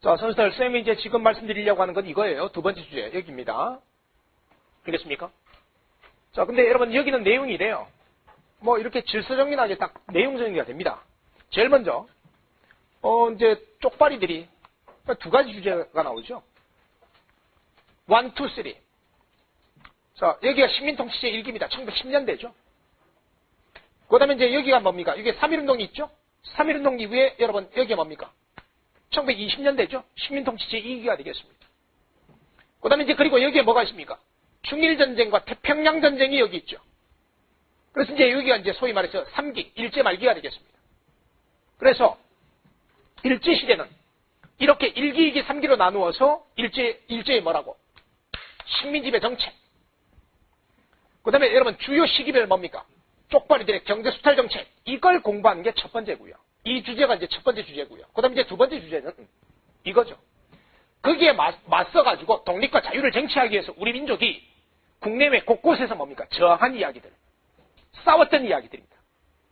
자, 선수들, 쌤이 이제 지금 말씀드리려고 하는 건 이거예요. 두 번째 주제, 여기입니다. 알겠습니까? 자, 근데 여러분, 여기는 내용이 이래요. 뭐, 이렇게 질서정연하게 딱 내용 정리가 됩니다. 제일 먼저, 이제 쪽발이들이 두 가지 주제가 나오죠. 1, 2, 3. 자, 여기가 식민통치제 일기입니다. 1910년대죠. 그 다음에 이제 여기가 뭡니까? 이게 3.1운동이 있죠? 3.1운동 이후에 여러분, 여기가 뭡니까? 1920년대죠? 식민통치제 2기가 되겠습니다. 그 다음에 이제 그리고 여기에 뭐가 있습니까? 중일전쟁과 태평양전쟁이 여기 있죠. 그래서 이제 여기가 이제 소위 말해서 3기, 일제 말기가 되겠습니다. 그래서 일제시대는 이렇게 1기, 2기, 3기로 나누어서 일제의 뭐라고? 식민지배 정책. 그 다음에 여러분 주요 시기별 뭡니까? 쪽발이들의 경제수탈 정책. 이걸 공부하는 게 첫 번째고요. 이 주제가 이제 첫 번째 주제고요. 그 다음에 이제 두 번째 주제는 이거죠. 거기에 맞서가지고 독립과 자유를 쟁취하기 위해서 우리 민족이 국내외 곳곳에서 뭡니까? 저항한 이야기들. 싸웠던 이야기들입니다.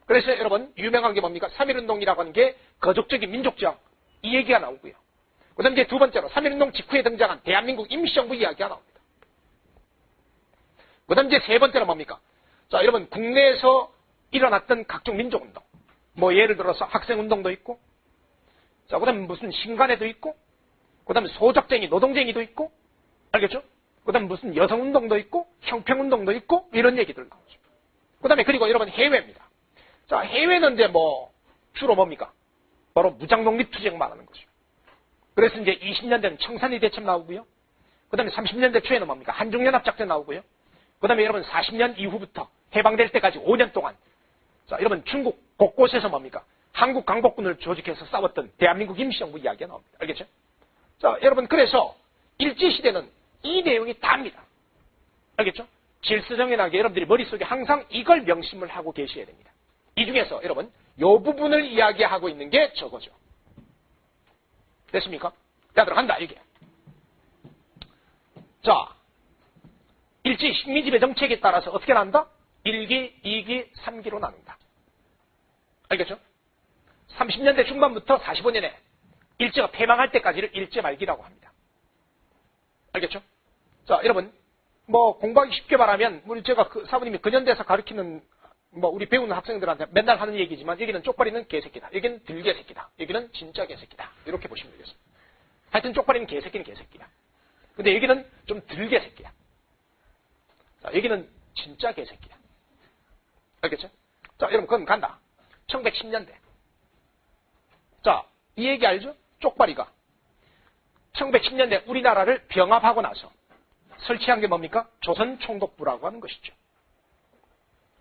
그래서 여러분 유명한 게 뭡니까? 3.1운동이라고 하는 게 거족적인 민족저항. 이 얘기가 나오고요. 그 다음에 이제 두 번째로 3.1운동 직후에 등장한 대한민국 임시정부 이야기가 나옵니다. 그 다음에 이제 세 번째로 뭡니까? 자, 여러분 국내에서 일어났던 각종 민족운동. 뭐 예를 들어서 학생운동도 있고, 자, 그 다음에 무슨 신간에도 있고, 그 다음에 소작쟁이, 노동쟁이도 있고, 알겠죠? 그 다음에 무슨 여성운동도 있고, 형평운동도 있고, 이런 얘기들 나오죠. 그 다음에 그리고 여러분 해외입니다. 자, 해외는 이제 뭐, 주로 뭡니까? 바로 무장독립투쟁 말하는 거죠. 그래서 이제 20년대는 청산리 대첩 나오고요. 그 다음에 30년대 초에는 뭡니까? 한중연합작전 나오고요. 그 다음에 여러분 40년 이후부터 해방될 때까지 5년 동안, 자, 여러분 중국 곳곳에서 뭡니까? 한국 강복군을 조직해서 싸웠던 대한민국 임시정부 이야기가 나옵니다. 알겠죠? 자, 여러분 그래서 일제시대는 이 내용이 다입니다. 알겠죠? 질서정연하게 여러분들이 머릿속에 항상 이걸 명심을 하고 계셔야 됩니다. 이 중에서 여러분 요 부분을 이야기하고 있는 게 저거죠. 됐습니까? 자, 들어간다 이게. 자, 일제 식민지배 정책에 따라서 어떻게 난다? 1기, 2기, 3기로 나눈다. 알겠죠? 30년대 중반부터 45년에 일제가 패망할 때까지를 일제 말기라고 합니다. 알겠죠? 자, 여러분, 뭐 공부하기 쉽게 말하면 우리 제가 그 사부님이 근현대에서 가르치는 뭐 우리 배우는 학생들한테 맨날 하는 얘기지만 여기는 쪽발이는 개새끼다. 여기는 들개새끼다. 여기는 진짜 개새끼다. 이렇게 보시면 되겠습니다. 하여튼 쪽발이는 개새끼는 개새끼야. 근데 여기는 좀 들개새끼야. 자, 여기는 진짜 개새끼야. 알겠죠? 자, 여러분 그건 간다. 1910년대. 자, 이 얘기 알죠? 쪽발이가 1910년대 우리나라를 병합하고 나서 설치한 게 뭡니까? 조선총독부라고 하는 것이죠.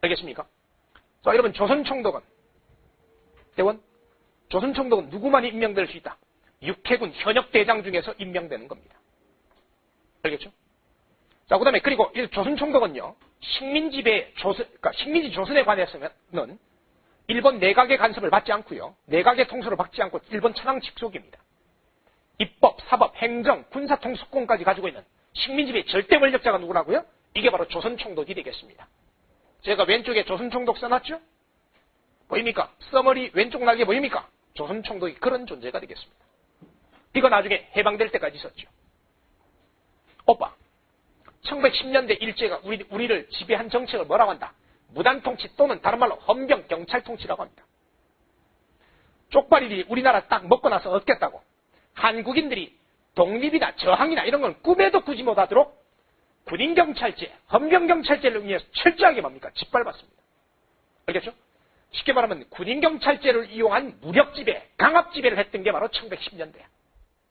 알겠습니까? 자, 여러분 조선총독은 대원 조선총독은 누구만이 임명될 수 있다? 육해군 현역 대장 중에서 임명되는 겁니다. 알겠죠? 자, 그 다음에 그리고 이 조선총독은요, 식민지배 조선, 그러니까 식민지 조선에 관해서는 일본 내각의 간섭을 받지 않고요, 내각의 통솔을 받지 않고 일본 천황 직속입니다. 입법, 사법, 행정, 군사 통수권까지 가지고 있는 식민지배 절대 권력자가 누구라고요? 이게 바로 조선총독이 되겠습니다. 제가 왼쪽에 조선총독 써놨죠? 보입니까? 써머리 왼쪽 날개 보입니까? 조선총독이 그런 존재가 되겠습니다. 이거 나중에 해방될 때까지 있었죠. 오빠, 1910년대 일제가 우리를 지배한 정책을 뭐라고 한다? 무단통치 또는 다른 말로 헌병경찰통치라고 합니다. 쪽발이들이 우리나라 딱 먹고 나서 얻겠다고 한국인들이 독립이나 저항이나 이런 건 꿈에도 꾸지 못하도록 군인경찰제, 헌병경찰제를 의해서 철저하게 뭡니까? 짓밟았습니다. 알겠죠? 쉽게 말하면 군인경찰제를 이용한 무력지배, 강압지배를 했던 게 바로 1910년대야.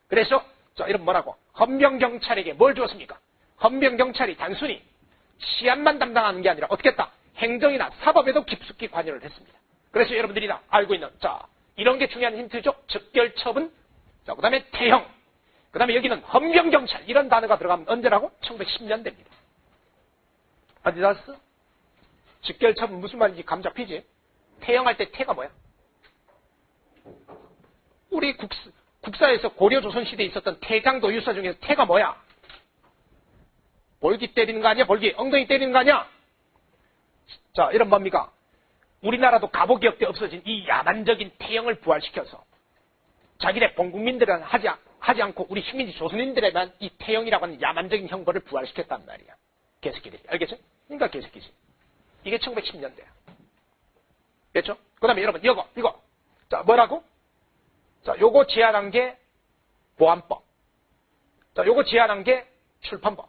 그래서 자, 이런 뭐라고? 헌병경찰에게 뭘 주었습니까? 헌병경찰이 단순히 치안만 담당하는 게 아니라 어떻게 했다? 행정이나 사법에도 깊숙이 관여를 했습니다. 그래서 여러분들이 다 알고 있는, 자, 이런 게 중요한 힌트죠? 즉결처분, 자, 그 다음에 태형, 그 다음에 여기는 헌병경찰, 이런 단어가 들어가면 언제라고? 1910년대입니다. 어디 났어? 즉결처분 무슨 말인지 감 잡히지? 태형할 때 태가 뭐야? 우리 국사에서 고려 조선시대에 있었던 태장도유사 중에서 태가 뭐야? 볼기 때리는 거 아니야? 볼기. 엉덩이 때리는 거 아니야? 자, 이런 뭡니까? 우리나라도 가보기역 때 없어진 이 야만적인 태형을 부활시켜서 자기네 본국민들은 하지 않고 우리 식민지 조선인들에만 이 태형이라고 하는 야만적인 형벌을 부활시켰단 말이야. 개새끼들이. 알겠죠? 그러니까 개새끼지. 이게 1910년대야. 됐죠? 그 다음에 여러분, 이거. 자, 뭐라고? 자, 요거 제안한 게 보안법. 자, 요거 제안한 게 출판법.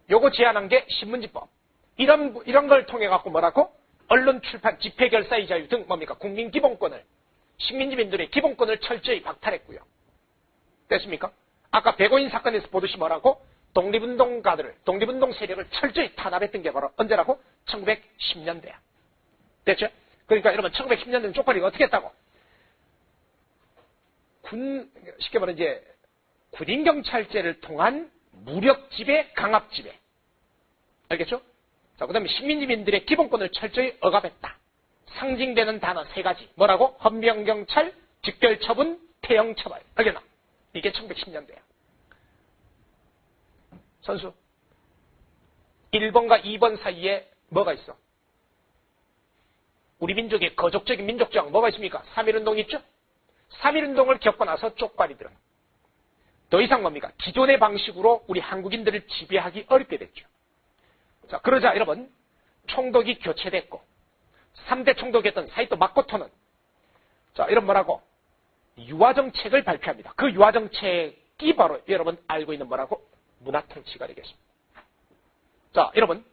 요거 제안한 게 신문지법. 이런 걸 통해 갖고 뭐라고? 언론, 출판, 집회, 결사의 자유 등 뭡니까? 국민 기본권을, 식민지민들의 기본권을 철저히 박탈했고요. 됐습니까? 아까 백오인 사건에서 보듯이 뭐라고? 독립운동 세력을 철저히 탄압했던 게 바로 언제라고? 1910년대야. 됐죠? 그러니까 여러분 1910년대는 쪽팔리가 어떻게 했다고? 쉽게 말하면 이제 군인경찰제를 통한 무력지배, 강압지배. 알겠죠? 자, 그 다음에 식민지민들의 기본권을 철저히 억압했다. 상징되는 단어 3가지. 뭐라고? 헌병경찰, 직결처분, 태형처벌. 알겠나? 이게 1910년대야. 선수. 1번과 2번 사이에 뭐가 있어? 우리 민족의 거족적인 민족저항 뭐가 있습니까? 3.1운동이 있죠? 3.1운동을 겪고 나서 쪽발이들은 더 이상 뭡니까? 기존의 방식으로 우리 한국인들을 지배하기 어렵게 됐죠. 자, 그러자 여러분 총독이 교체됐고 3대 총독이었던 사이토 마코토는 자, 이런 뭐라고? 유화정책을 발표합니다. 그 유화정책이 바로 여러분 알고 있는 뭐라고? 문화통치가 되겠습니다. 자, 여러분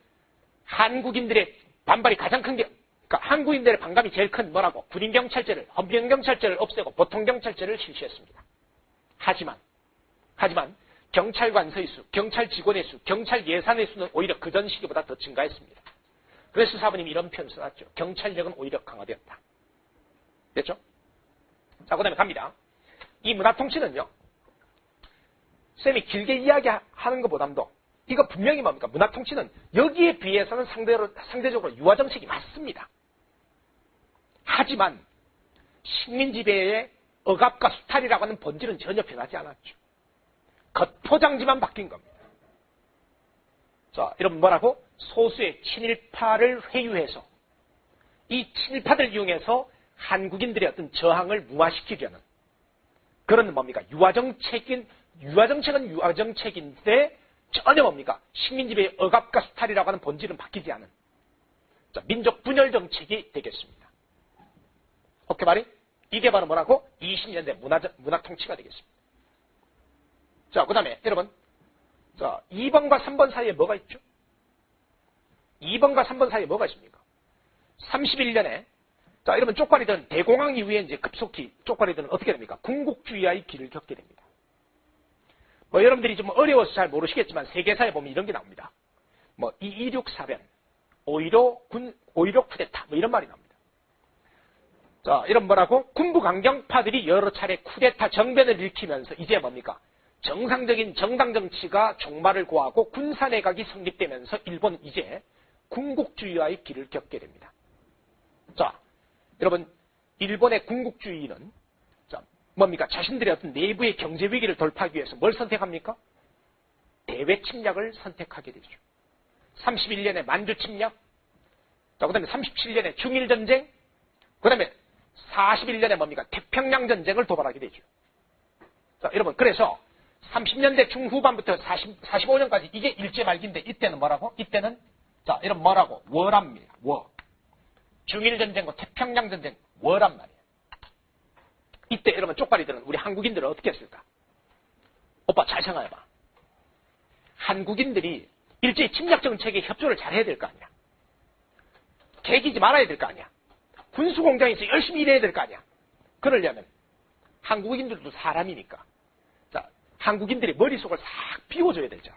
한국인들의 반발이 가장 큰 게 그러니까 한국인들의 반감이 제일 큰 뭐라고? 군인경찰제를, 헌병경찰제를 없애고 보통경찰제를 실시했습니다. 하지만 경찰관서의 수, 경찰 직원의 수, 경찰 예산의 수는 오히려 그전 시기보다 더 증가했습니다. 그래서 사부님이 이런 표현을 써놨죠. 경찰력은 오히려 강화되었다. 됐죠? 자, 그 다음에 갑니다. 이 문화통치는요. 쌤이 길게 이야기하는 것보다도 이거 분명히 뭡니까? 문화통치는 여기에 비해서는 상대적으로 유화정책이 맞습니다. 하지만 식민지배의 억압과 수탈이라고 하는 본질은 전혀 변하지 않았죠. 겉포장지만 바뀐 겁니다. 자, 여러분 뭐라고? 소수의 친일파를 회유해서 이 친일파들 이용해서 한국인들의 어떤 저항을 무화시키려는 그런 뭡니까? 유화정책은 유화정책인데 전혀 뭡니까? 식민지배의 억압과 수탈이라고 하는 본질은 바뀌지 않은 자, 민족 분열 정책이 되겠습니다. 오케이 말이? 이게 바로 뭐라고? 20년대 문화통치가 되겠습니다. 자, 그 다음에 여러분 자 2번과 3번 사이에 뭐가 있죠? 2번과 3번 사이에 뭐가 있습니까? 31년에 자, 여러분 쪽발이들은 대공황 이후에 이제 급속히 쪽발이들은 어떻게 됩니까? 군국주의와의 길을 겪게 됩니다. 뭐 여러분들이 좀 어려워서 잘 모르시겠지만 세계사에 보면 이런 게 나옵니다. 뭐 2.26 사변, 5.15 쿠데타 뭐 이런 말이 나옵니다. 자, 이런 뭐라고? 군부 강경파들이 여러 차례 쿠데타 정변을 일으키면서 이제 뭡니까? 정상적인 정당 정치가 종말을 고하고 군사내각이 성립되면서 일본은 이제 군국주의와의 길을 겪게 됩니다. 자, 여러분 일본의 군국주의는 자, 뭡니까? 자신들의 어떤 내부의 경제 위기를 돌파하기 위해서 뭘 선택합니까? 대외 침략을 선택하게 되죠. 31년에 만주 침략, 자, 그 다음에 37년에 중일전쟁, 그 다음에 41년에 뭡니까? 태평양 전쟁을 도발하게 되죠. 자, 여러분 그래서 30년대 중후반부터 45년까지 이게 일제말기인데 이때는 뭐라고? 이때는 자, 이런 뭐라고? 워랍니다. 워. 중일전쟁과 태평양전쟁 워란 말이에요. 이때 여러분 쪽발이들은 우리 한국인들은 어떻게 했을까? 오빠 잘 생각해봐. 한국인들이 일제히 침략정책에 협조를 잘 해야 될 거 아니야. 개기지 말아야 될 거 아니야. 군수공장에서 열심히 일해야 될 거 아니야. 그러려면 한국인들도 사람이니까 자, 한국인들이 머릿속을 싹 비워줘야 되잖아.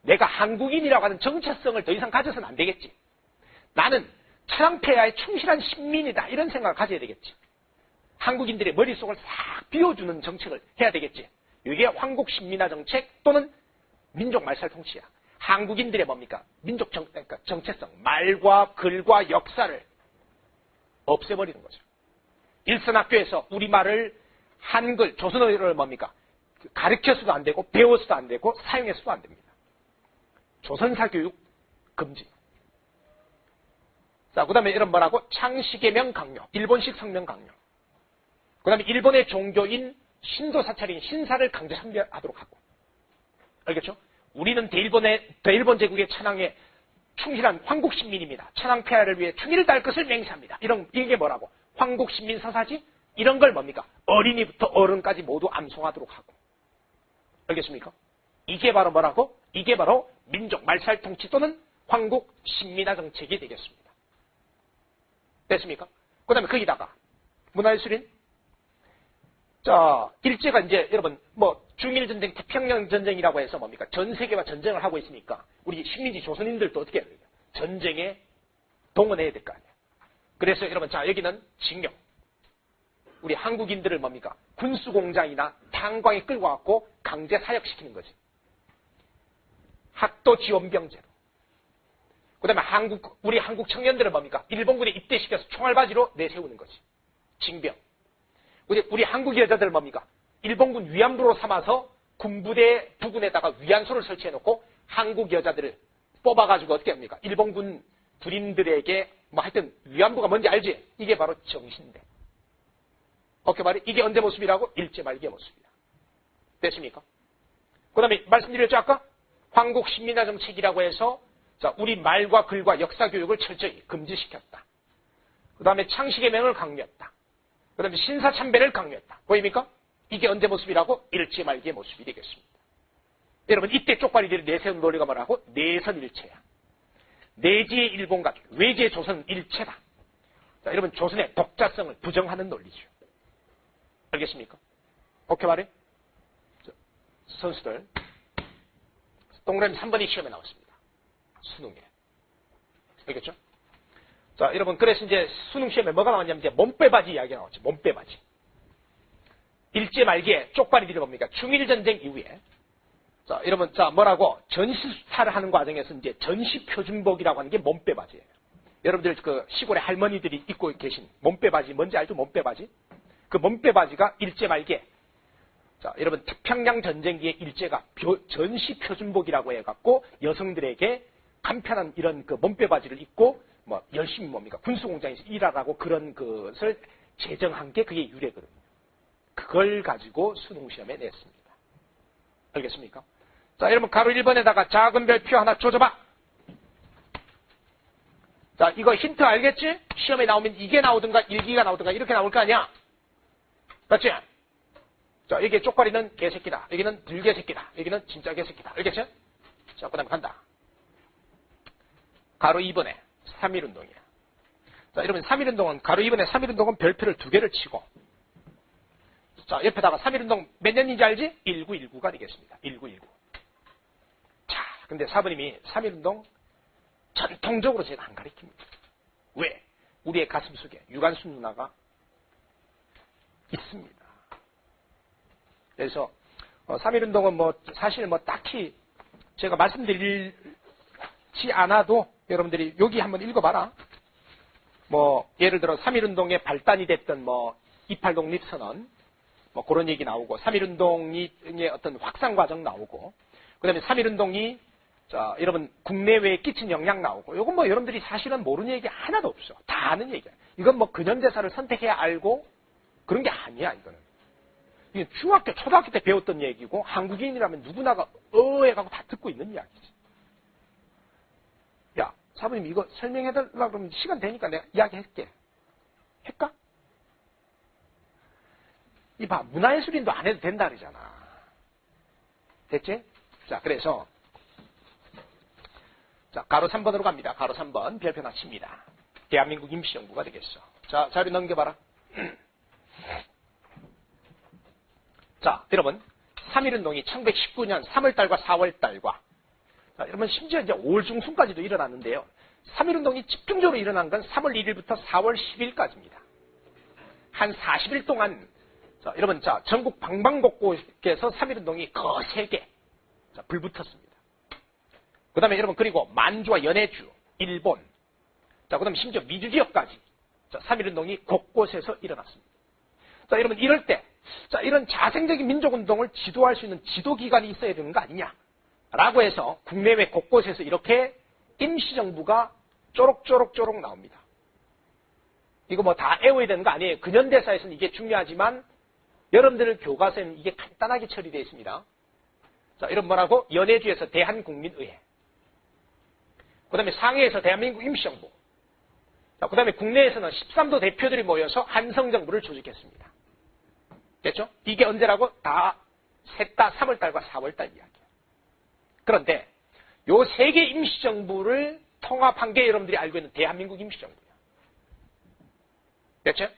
내가 한국인이라고 하는 정체성을 더 이상 가져서는 안 되겠지. 나는 천황폐하에 충실한 신민이다 이런 생각을 가져야 되겠지. 한국인들의 머릿속을 싹 비워주는 정책을 해야 되겠지. 이게 황국신민화 정책 또는 민족 말살통치야. 한국인들의 뭡니까? 민족 그러니까 정체성, 말과 글과 역사를 없애버리는 거죠. 일선학교에서 우리말을 한글, 조선어를 뭡니까? 가르쳐서도 안 되고 배워서도 안 되고 사용해서도 안 됩니다. 조선사 교육 금지. 자, 그 다음에 이런 뭐라고? 창시개명 강요. 일본식 성명 강요. 그 다음에 일본의 종교인 신도 사찰인 신사를 강제 참배하도록 하고. 알겠죠? 우리는 대일본 제국의 천황에 충실한 황국 신민입니다. 천황 폐하를 위해 충의를 다할 것을 맹세합니다. 이게 뭐라고? 황국 신민 서사지? 이런 걸 뭡니까? 어린이부터 어른까지 모두 암송하도록 하고. 알겠습니까? 이게 바로 뭐라고? 이게 바로 민족 말살 통치 또는 황국 신민화 정책이 되겠습니다. 됐습니까? 그 다음에 거기다가 문화예술인 자, 일제가 이제 여러분 뭐 중일전쟁, 태평양 전쟁이라고 해서 뭡니까? 전 세계와 전쟁을 하고 있으니까 우리 식민지 조선인들도 어떻게 해야 돼요? 전쟁에 동원해야 될 거 아니에요. 그래서 여러분 자 여기는 징용. 우리 한국인들을 뭡니까? 군수공장이나 탄광에 끌고 갖고 강제 사역시키는 거지. 학도 지원병제로. 그 다음에 우리 한국 청년들을 뭡니까? 일본군에 입대시켜서 총알바지로 내세우는 거지. 징병. 우리 한국 여자들 뭡니까? 일본군 위안부로 삼아서 군부대 부근에다가 위안소를 설치해놓고 한국 여자들을 뽑아가지고 어떻게 합니까? 일본군 군인들에게 뭐 하여튼 위안부가 뭔지 알지? 이게 바로 정신대. 오케이 말이 이게 언제 모습이라고? 일제 말기의 모습이야. 됐습니까? 그 다음에 말씀드렸죠 아까? 황국 신민화 정책이라고 해서 자, 우리 말과 글과 역사 교육을 철저히 금지시켰다. 그 다음에 창시개명을 강요했다. 그 다음에 신사참배를 강요했다. 보입니까? 이게 언제 모습이라고? 일제 말기의 모습이 되겠습니다. 여러분 이때 쪽발이들이 내세운 논리가 뭐라고? 내선일체야. 내지의 일본 가족, 외지의 조선 일체다. 자, 여러분 조선의 독자성을 부정하는 논리죠. 알겠습니까? 오케이 말해? 선수들 동그라미 3번이 시험에 나왔습니다. 수능에. 알겠죠? 자, 여러분 그래서 이제 수능 시험에 뭐가 나왔냐면 이제 몸빼바지 이야기가 나왔죠. 몸빼바지. 일제 말기에 쪽발이들이 뭡니까? 중일전쟁 이후에 자, 여러분 자 뭐라고? 전시수탈을 하는 과정에서 이제 전시표준복이라고 하는 게 몸빼바지예요. 여러분들 그 시골에 할머니들이 입고 계신 몸빼바지 뭔지 알죠? 몸빼바지? 그 몸빼바지가 일제 말기에 자, 여러분 태평양 전쟁기에 일제가 전시표준복이라고 해갖고 여성들에게 간편한 이런 그 몸빼바지를 입고 뭐 열심히 뭡니까? 군수공장에서 일하라고 그런 것을 제정한 게 그게 유래거든요. 그걸 가지고 수능시험에 냈습니다. 알겠습니까? 자, 여러분 가로 1번에다가 작은 별표 하나 조져봐. 자, 이거 힌트 알겠지? 시험에 나오면 이게 나오든가 일기가 나오든가 이렇게 나올 거 아니야? 맞지? 자, 여기에 쪽발이는 개새끼다. 여기는 들개새끼다. 여기는 진짜 개새끼다. 알겠죠? 자, 그 다음에 간다. 가로 2번에 3.1운동이야. 자, 여러분 3.1운동은 가로 2번에 3.1운동은 별표를 2개를 치고 자, 옆에다가 3.1운동 몇 년인지 알지? 1919가 되겠습니다. 1919. 자, 근데 4번님이 3.1운동 전통적으로 제가 안 가르칩니다. 왜? 우리의 가슴 속에 유관순 누나가 있습니다. 그래서 3.1운동은 뭐 사실 뭐 딱히 제가 말씀드리지 않아도 여러분들이 여기 한번 읽어봐라. 뭐 예를 들어 3.1운동의 발단이 됐던 뭐 28 독립선언 뭐 그런 얘기 나오고 3.1운동의 어떤 확산 과정 나오고 그다음에 3.1운동이 자 여러분 국내외에 끼친 영향 나오고 이건 뭐 여러분들이 사실은 모르는 얘기 하나도 없어. 다 아는 얘기야. 이건 뭐 근현대사를 선택해야 알고 그런 게 아니야 이거는. 이게 중학교 초등학교 때 배웠던 얘기고 한국인이라면 누구나가 해가고 다 듣고 있는 이야기지. 야 사부님 이거 설명해달라고 그러면 시간 되니까 내가 이야기할게. 할까? 이봐 문화예술인도 안 해도 된다 그러잖아. 됐지? 자 그래서 자 가로 3번으로 갑니다. 가로 3번 별표 하나 칩니다. 대한민국 임시정부가 되겠어. 자 자료 넘겨봐라. 자 여러분 3.1운동이 1919년 3월달과 4월달과 자, 여러분 심지어 이제 5월 중순까지도 일어났는데요. 3.1운동이 집중적으로 일어난 건 3월 1일부터 4월 10일까지입니다. 한 40일 동안 자, 여러분 자 전국 방방곡곡에서 3.1운동이 거세게 자, 불붙었습니다. 그 다음에 여러분 그리고 만주와 연해주, 일본 자, 그 다음에 심지어 미주 지역까지 자, 3.1운동이 곳곳에서 일어났습니다. 자, 여러분 이럴 때 자, 이런 자생적인 민족운동을 지도할 수 있는 지도기관이 있어야 되는 거 아니냐 라고 해서 국내외 곳곳에서 이렇게 임시정부가 쪼록쪼록 나옵니다. 이거 뭐 다 애워야 되는 거 아니에요. 근현대사에서는 이게 중요하지만 여러분들 교과서에는 이게 간단하게 처리되어 있습니다. 자, 이런 뭐라고? 연해주에서 대한국민의회. 그 다음에 상해에서 대한민국 임시정부. 자, 그 다음에 국내에서는 13도 대표들이 모여서 한성정부를 조직했습니다. 됐죠? 이게 언제라고? 다 셋 다 3월달과 4월달 이야기예요. 그런데 요 세 개 임시정부를 통합한 게 여러분들이 알고 있는 대한민국 임시정부야. 됐죠?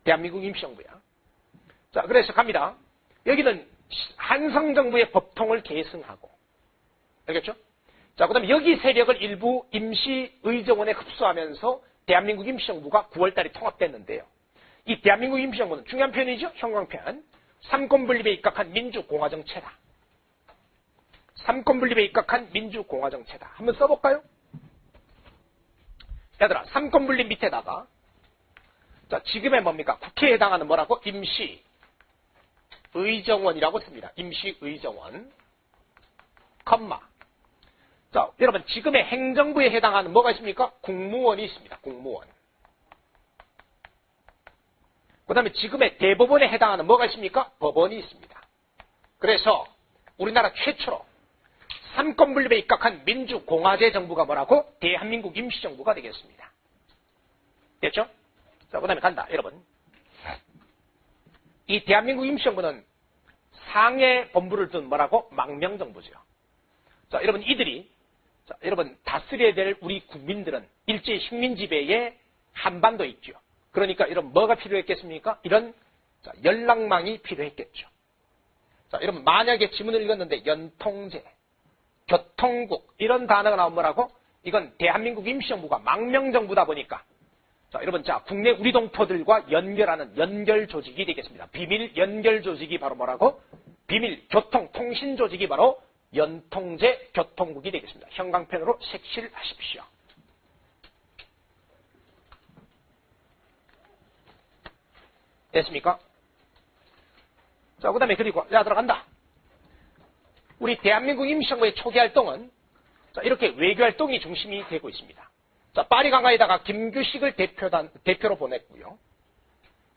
대한민국 임시정부야. 자, 그래서 갑니다. 여기는 한성정부의 법통을 계승하고. 알겠죠? 자, 그 다음에 여기 세력을 일부 임시의정원에 흡수하면서 대한민국 임시정부가 9월달에 통합됐는데요. 이 대한민국 임시정부는 중요한 표현이죠? 형광편. 삼권분립에 입각한 민주공화정체다. 삼권분립에 입각한 민주공화정체다. 한번 써볼까요? 얘들아, 삼권분립 밑에다가 자, 지금의 뭡니까? 국회에 해당하는 뭐라고? 임시의정원이라고 씁니다. 임시의정원. 컴마. 자, 여러분 지금의 행정부에 해당하는 뭐가 있습니까? 국무원이 있습니다. 국무원. 그 다음에 지금의 대법원에 해당하는 뭐가 있습니까? 법원이 있습니다. 그래서 우리나라 최초로 삼권분립에 입각한 민주공화제 정부가 뭐라고? 대한민국 임시정부가 되겠습니다. 됐죠? 자, 그 다음에 간다. 여러분. 이 대한민국 임시정부는 상해 본부를 둔 뭐라고? 망명정부죠. 자, 여러분 이들이 자, 여러분 다스려야 될 우리 국민들은 일제 식민지배의 한반도에 있죠. 그러니까 이런 뭐가 필요했겠습니까? 이런 자, 연락망이 필요했겠죠. 자, 여러분 만약에 지문을 읽었는데 연통제, 교통국 이런 단어가 나오면 뭐라고? 이건 대한민국 임시정부가 망명정부다 보니까 자, 여러분 자 국내 우리 동포들과 연결하는 연결 조직이 되겠습니다. 비밀 연결 조직이 바로 뭐라고? 비밀 교통 통신 조직이 바로 연통제 교통국이 되겠습니다. 형광펜으로 색칠하십시오. 됐습니까? 자, 그 다음에 그리고 야 들어간다. 우리 대한민국 임시정부의 초기 활동은 자, 이렇게 외교 활동이 중심이 되고 있습니다. 자, 파리 강화에다가 김규식을 대표로 보냈고요.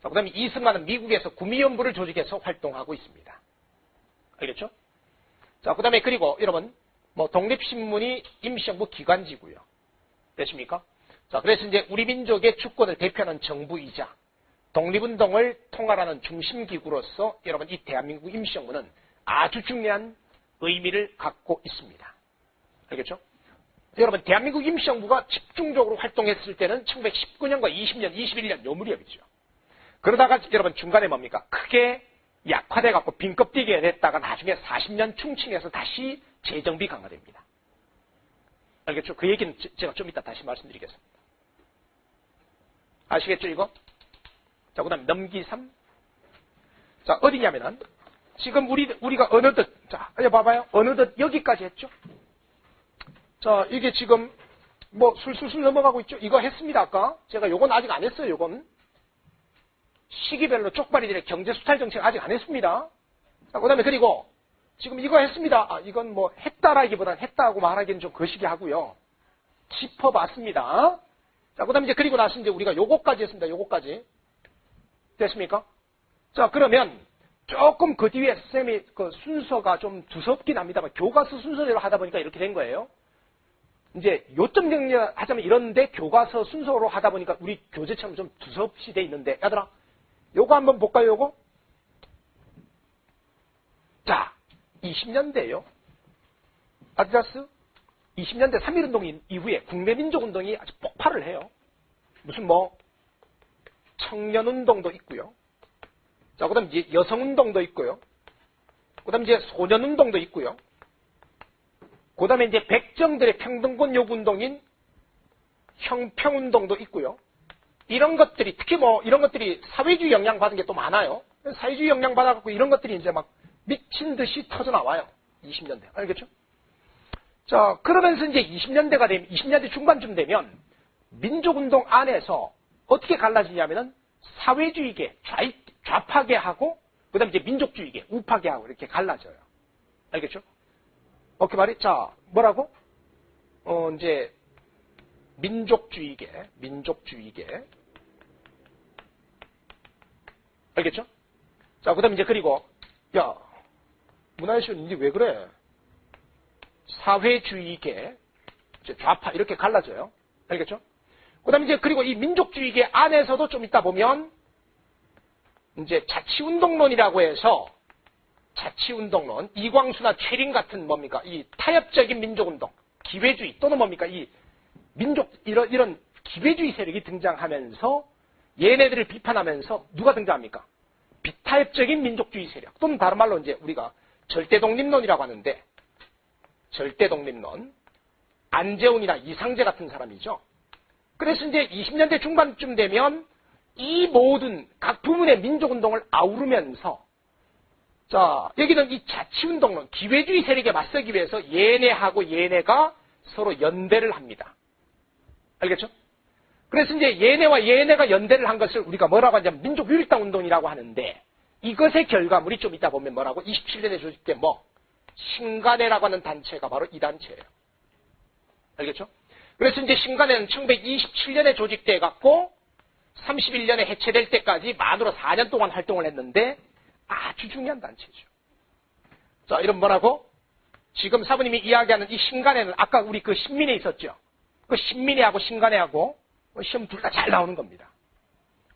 자, 그 다음에 이승만은 미국에서 구미연부를 조직해서 활동하고 있습니다. 알겠죠? 자, 그 다음에 그리고 여러분 뭐 독립신문이 임시정부 기관지고요. 됐습니까? 자, 그래서 이제 우리 민족의 주권을 대표하는 정부이자 독립운동을 통할하는 중심기구로서 여러분 이 대한민국 임시정부는 아주 중요한 의미를 갖고 있습니다. 알겠죠? 여러분 대한민국 임시정부가 집중적으로 활동했을 때는 1919년과 20년, 21년 요 무렵이죠. 그러다가 여러분 중간에 뭡니까? 크게 약화돼 갖고 빈껍데기가 됐다가 나중에 40년 충칭해서 다시 재정비 강화됩니다. 알겠죠? 그 얘기는 제가 좀 이따 다시 말씀드리겠습니다. 아시겠죠 이거? 자, 그 다음에 넘기삼. 자, 어디냐면은, 지금 우리가 어느덧, 자, 봐봐요. 어느덧 여기까지 했죠? 자, 이게 지금, 뭐, 술술술 넘어가고 있죠? 이거 했습니다, 아까. 제가 요건 아직 안 했어요, 요건. 시기별로 쪽발이들의 경제수탈 정책 아직 안 했습니다. 자, 그 다음에 그리고, 지금 이거 했습니다. 아, 이건 뭐, 했다라기보단 했다고 말하기는 좀 거시기 하고요. 짚어봤습니다. 자, 그 다음에 이제 그리고 나서 이제 우리가 요거까지 했습니다, 요거까지. 됐습니까? 자, 그러면 조금 그 뒤에 쌤이 그 순서가 좀 두섭긴 합니다만 교과서 순서대로 하다 보니까 이렇게 된 거예요. 이제 요점 정리하자면 이런데 교과서 순서로 하다 보니까 우리 교재처럼 좀 두섭시 돼 있는데 얘들아 요거 한번 볼까요 요거? 자 20년대요. 아디다스 20년대 3.1운동 이후에 국내민족운동이 아주 폭발을 해요. 무슨 뭐 청년운동도 있고요. 자, 그 다음에 이제 여성운동도 있고요. 그 다음에 이제 소년운동도 있고요. 그 다음에 이제 백정들의 평등권 요구운동인 형평운동도 있고요. 이런 것들이, 특히 뭐 이런 것들이 사회주의 영향받은 게 또 많아요. 사회주의 영향받아갖고 이런 것들이 이제 막 미친 듯이 터져나와요. 20년대. 알겠죠? 자, 그러면서 이제 20년대가 되면, 20년대 중반쯤 되면 민족운동 안에서 어떻게 갈라지냐면은 사회주의계, 좌파계하고 그 다음에 이제 민족주의계, 우파계하고 이렇게 갈라져요. 알겠죠? 오케이 말이? 자, 뭐라고? 이제 민족주의계. 알겠죠? 자, 그 다음에 이제 그리고, 야, 문화예술은 이제 왜 그래? 사회주의계, 좌파 이렇게 갈라져요. 알겠죠? 그 다음에 이제 그리고 이 민족주의계 안에서도 좀 있다 보면, 이제 자치운동론이라고 해서, 자치운동론, 이광수나 최린 같은 뭡니까? 이 타협적인 민족운동, 기회주의 또는 뭡니까? 이 민족, 이런 기회주의 세력이 등장하면서 얘네들을 비판하면서 누가 등장합니까? 비타협적인 민족주의 세력 또는 다른 말로 이제 우리가 절대독립론이라고 하는데 절대독립론, 안재홍이나 이상재 같은 사람이죠. 그래서 이제 20년대 중반쯤 되면 이 모든 각 부문의 민족운동을 아우르면서 자, 여기는 이 자치운동론, 기회주의 세력에 맞서기 위해서 얘네하고 얘네가 서로 연대를 합니다. 알겠죠? 그래서 이제 얘네와 얘네가 연대를 한 것을 우리가 뭐라고 하냐면 민족유일당 운동이라고 하는데 이것의 결과물이 좀 이따 보면 뭐라고? 27년에 조직된 신간회라고 하는 단체가 바로 이 단체예요. 알겠죠? 그래서 이제 신간회는 1927년에 조직돼 갖고 31년에 해체될 때까지 만으로 4년 동안 활동을 했는데 아주 중요한 단체죠. 자, 이런 뭐라고? 지금 사부님이 이야기하는 이 신간회는 아까 우리 그 신민회 있었죠? 그 신민회하고 신간회하고 시험 둘 다 잘 나오는 겁니다.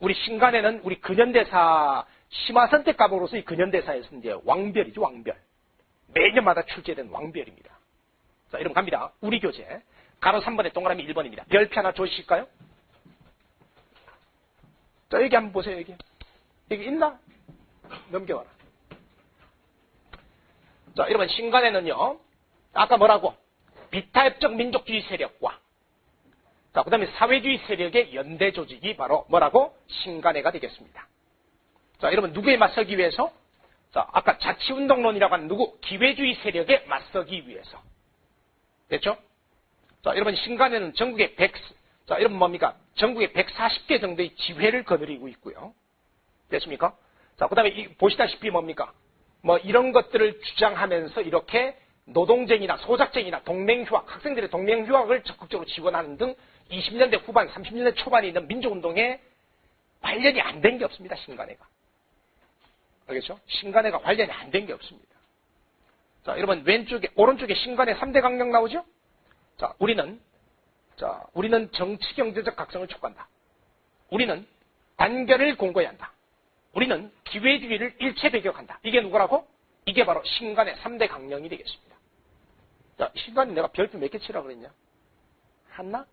우리 신간회는 우리 근현대사 심화선택 과목으로서 이 근현대사에서 이제 왕별이죠, 왕별. 매년마다 출제된 왕별입니다. 자, 이러면 갑니다. 우리 교재. 가로 3번에 동그라미 1번입니다. 별표 하나 줘주실까요? 자, 여기 한번 보세요, 여기. 여기 있나? 넘겨와라. 자, 이러면 신간회는요, 아까 뭐라고? 비타협적 민족주의 세력과, 자, 그 다음에 사회주의 세력의 연대 조직이 바로 뭐라고? 신간회가 되겠습니다. 자, 여러분, 누구에 맞서기 위해서? 자, 아까 자치운동론이라고 하는 누구? 기회주의 세력에 맞서기 위해서. 됐죠? 자, 여러분, 신간회는 전국에 자, 여러분 뭡니까? 전국에 140개 정도의 지회를 거느리고 있고요. 됐습니까? 자, 그 다음에 보시다시피 뭡니까? 이런 것들을 주장하면서 이렇게 노동쟁이나 소작쟁이나 동맹휴학, 학생들의 동맹휴학을 적극적으로 지원하는 등 20년대 후반, 30년대 초반에 있는 민족운동에 관련이 안 된 게 없습니다, 신간회가. 알겠죠? 신간회가 관련이 안 된 게 없습니다. 자, 여러분, 오른쪽에 신간회 3대 강령 나오죠? 자, 우리는 정치 경제적 각성을 촉구한다. 우리는 단결을 공고해야 한다. 우리는 기회주의를 일체 배격한다. 이게 누구라고? 이게 바로 신간의 3대 강령이 되겠습니다. 자, 신간이 내가 별표 몇 개 치라고 그랬냐? 하나?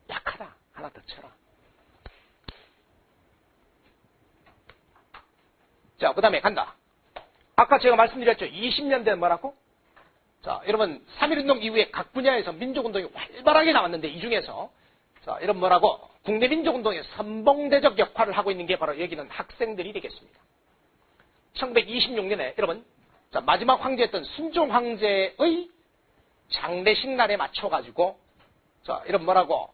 약하다. 하나 더 쳐라. 자, 그 다음에 간다. 아까 제가 말씀드렸죠. 20년대는 뭐라고? 자, 여러분, 3.1운동 이후에 각 분야에서 민족운동이 활발하게 나왔는데 이 중에서 자, 이런 뭐라고? 국내 민족운동의 선봉대적 역할을 하고 있는 게 바로 여기는 학생들이 되겠습니다. 1926년에 여러분, 자, 마지막 황제였던 순종 황제의 장례식 날에 맞춰가지고 자, 이런 뭐라고?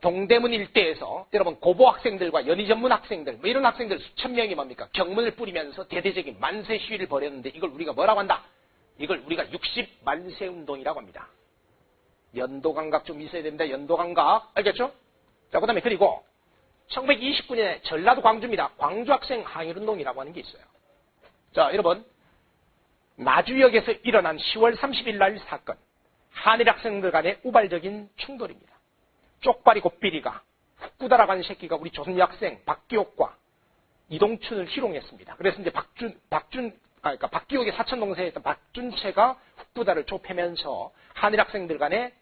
동대문 일대에서 여러분 고보 학생들과 연희 전문 학생들 이런 학생들 수천 명이 뭡니까? 경문을 뿌리면서 대대적인 만세 시위를 벌였는데 이걸 우리가 뭐라고 한다? 이걸 우리가 60만세 운동이라고 합니다. 연도감각 좀 있어야 됩니다. 연도감각. 알겠죠? 자, 그 다음에 그리고 1929년에 전라도 광주입니다. 광주학생 항일운동이라고 하는 게 있어요. 자, 여러분 나주역에서 일어난 10월 30일 날 사건. 한일 학생들 간의 우발적인 충돌입니다. 쪽발이 곱비리가 훅구다라고 하는 새끼가 우리 조선여 학생 박기옥과 이동춘을 희롱했습니다. 그래서 이제 그러니까 박기옥의 사촌 동생이었던 박준채가 훅구다를 좁히면서 한일 학생들 간에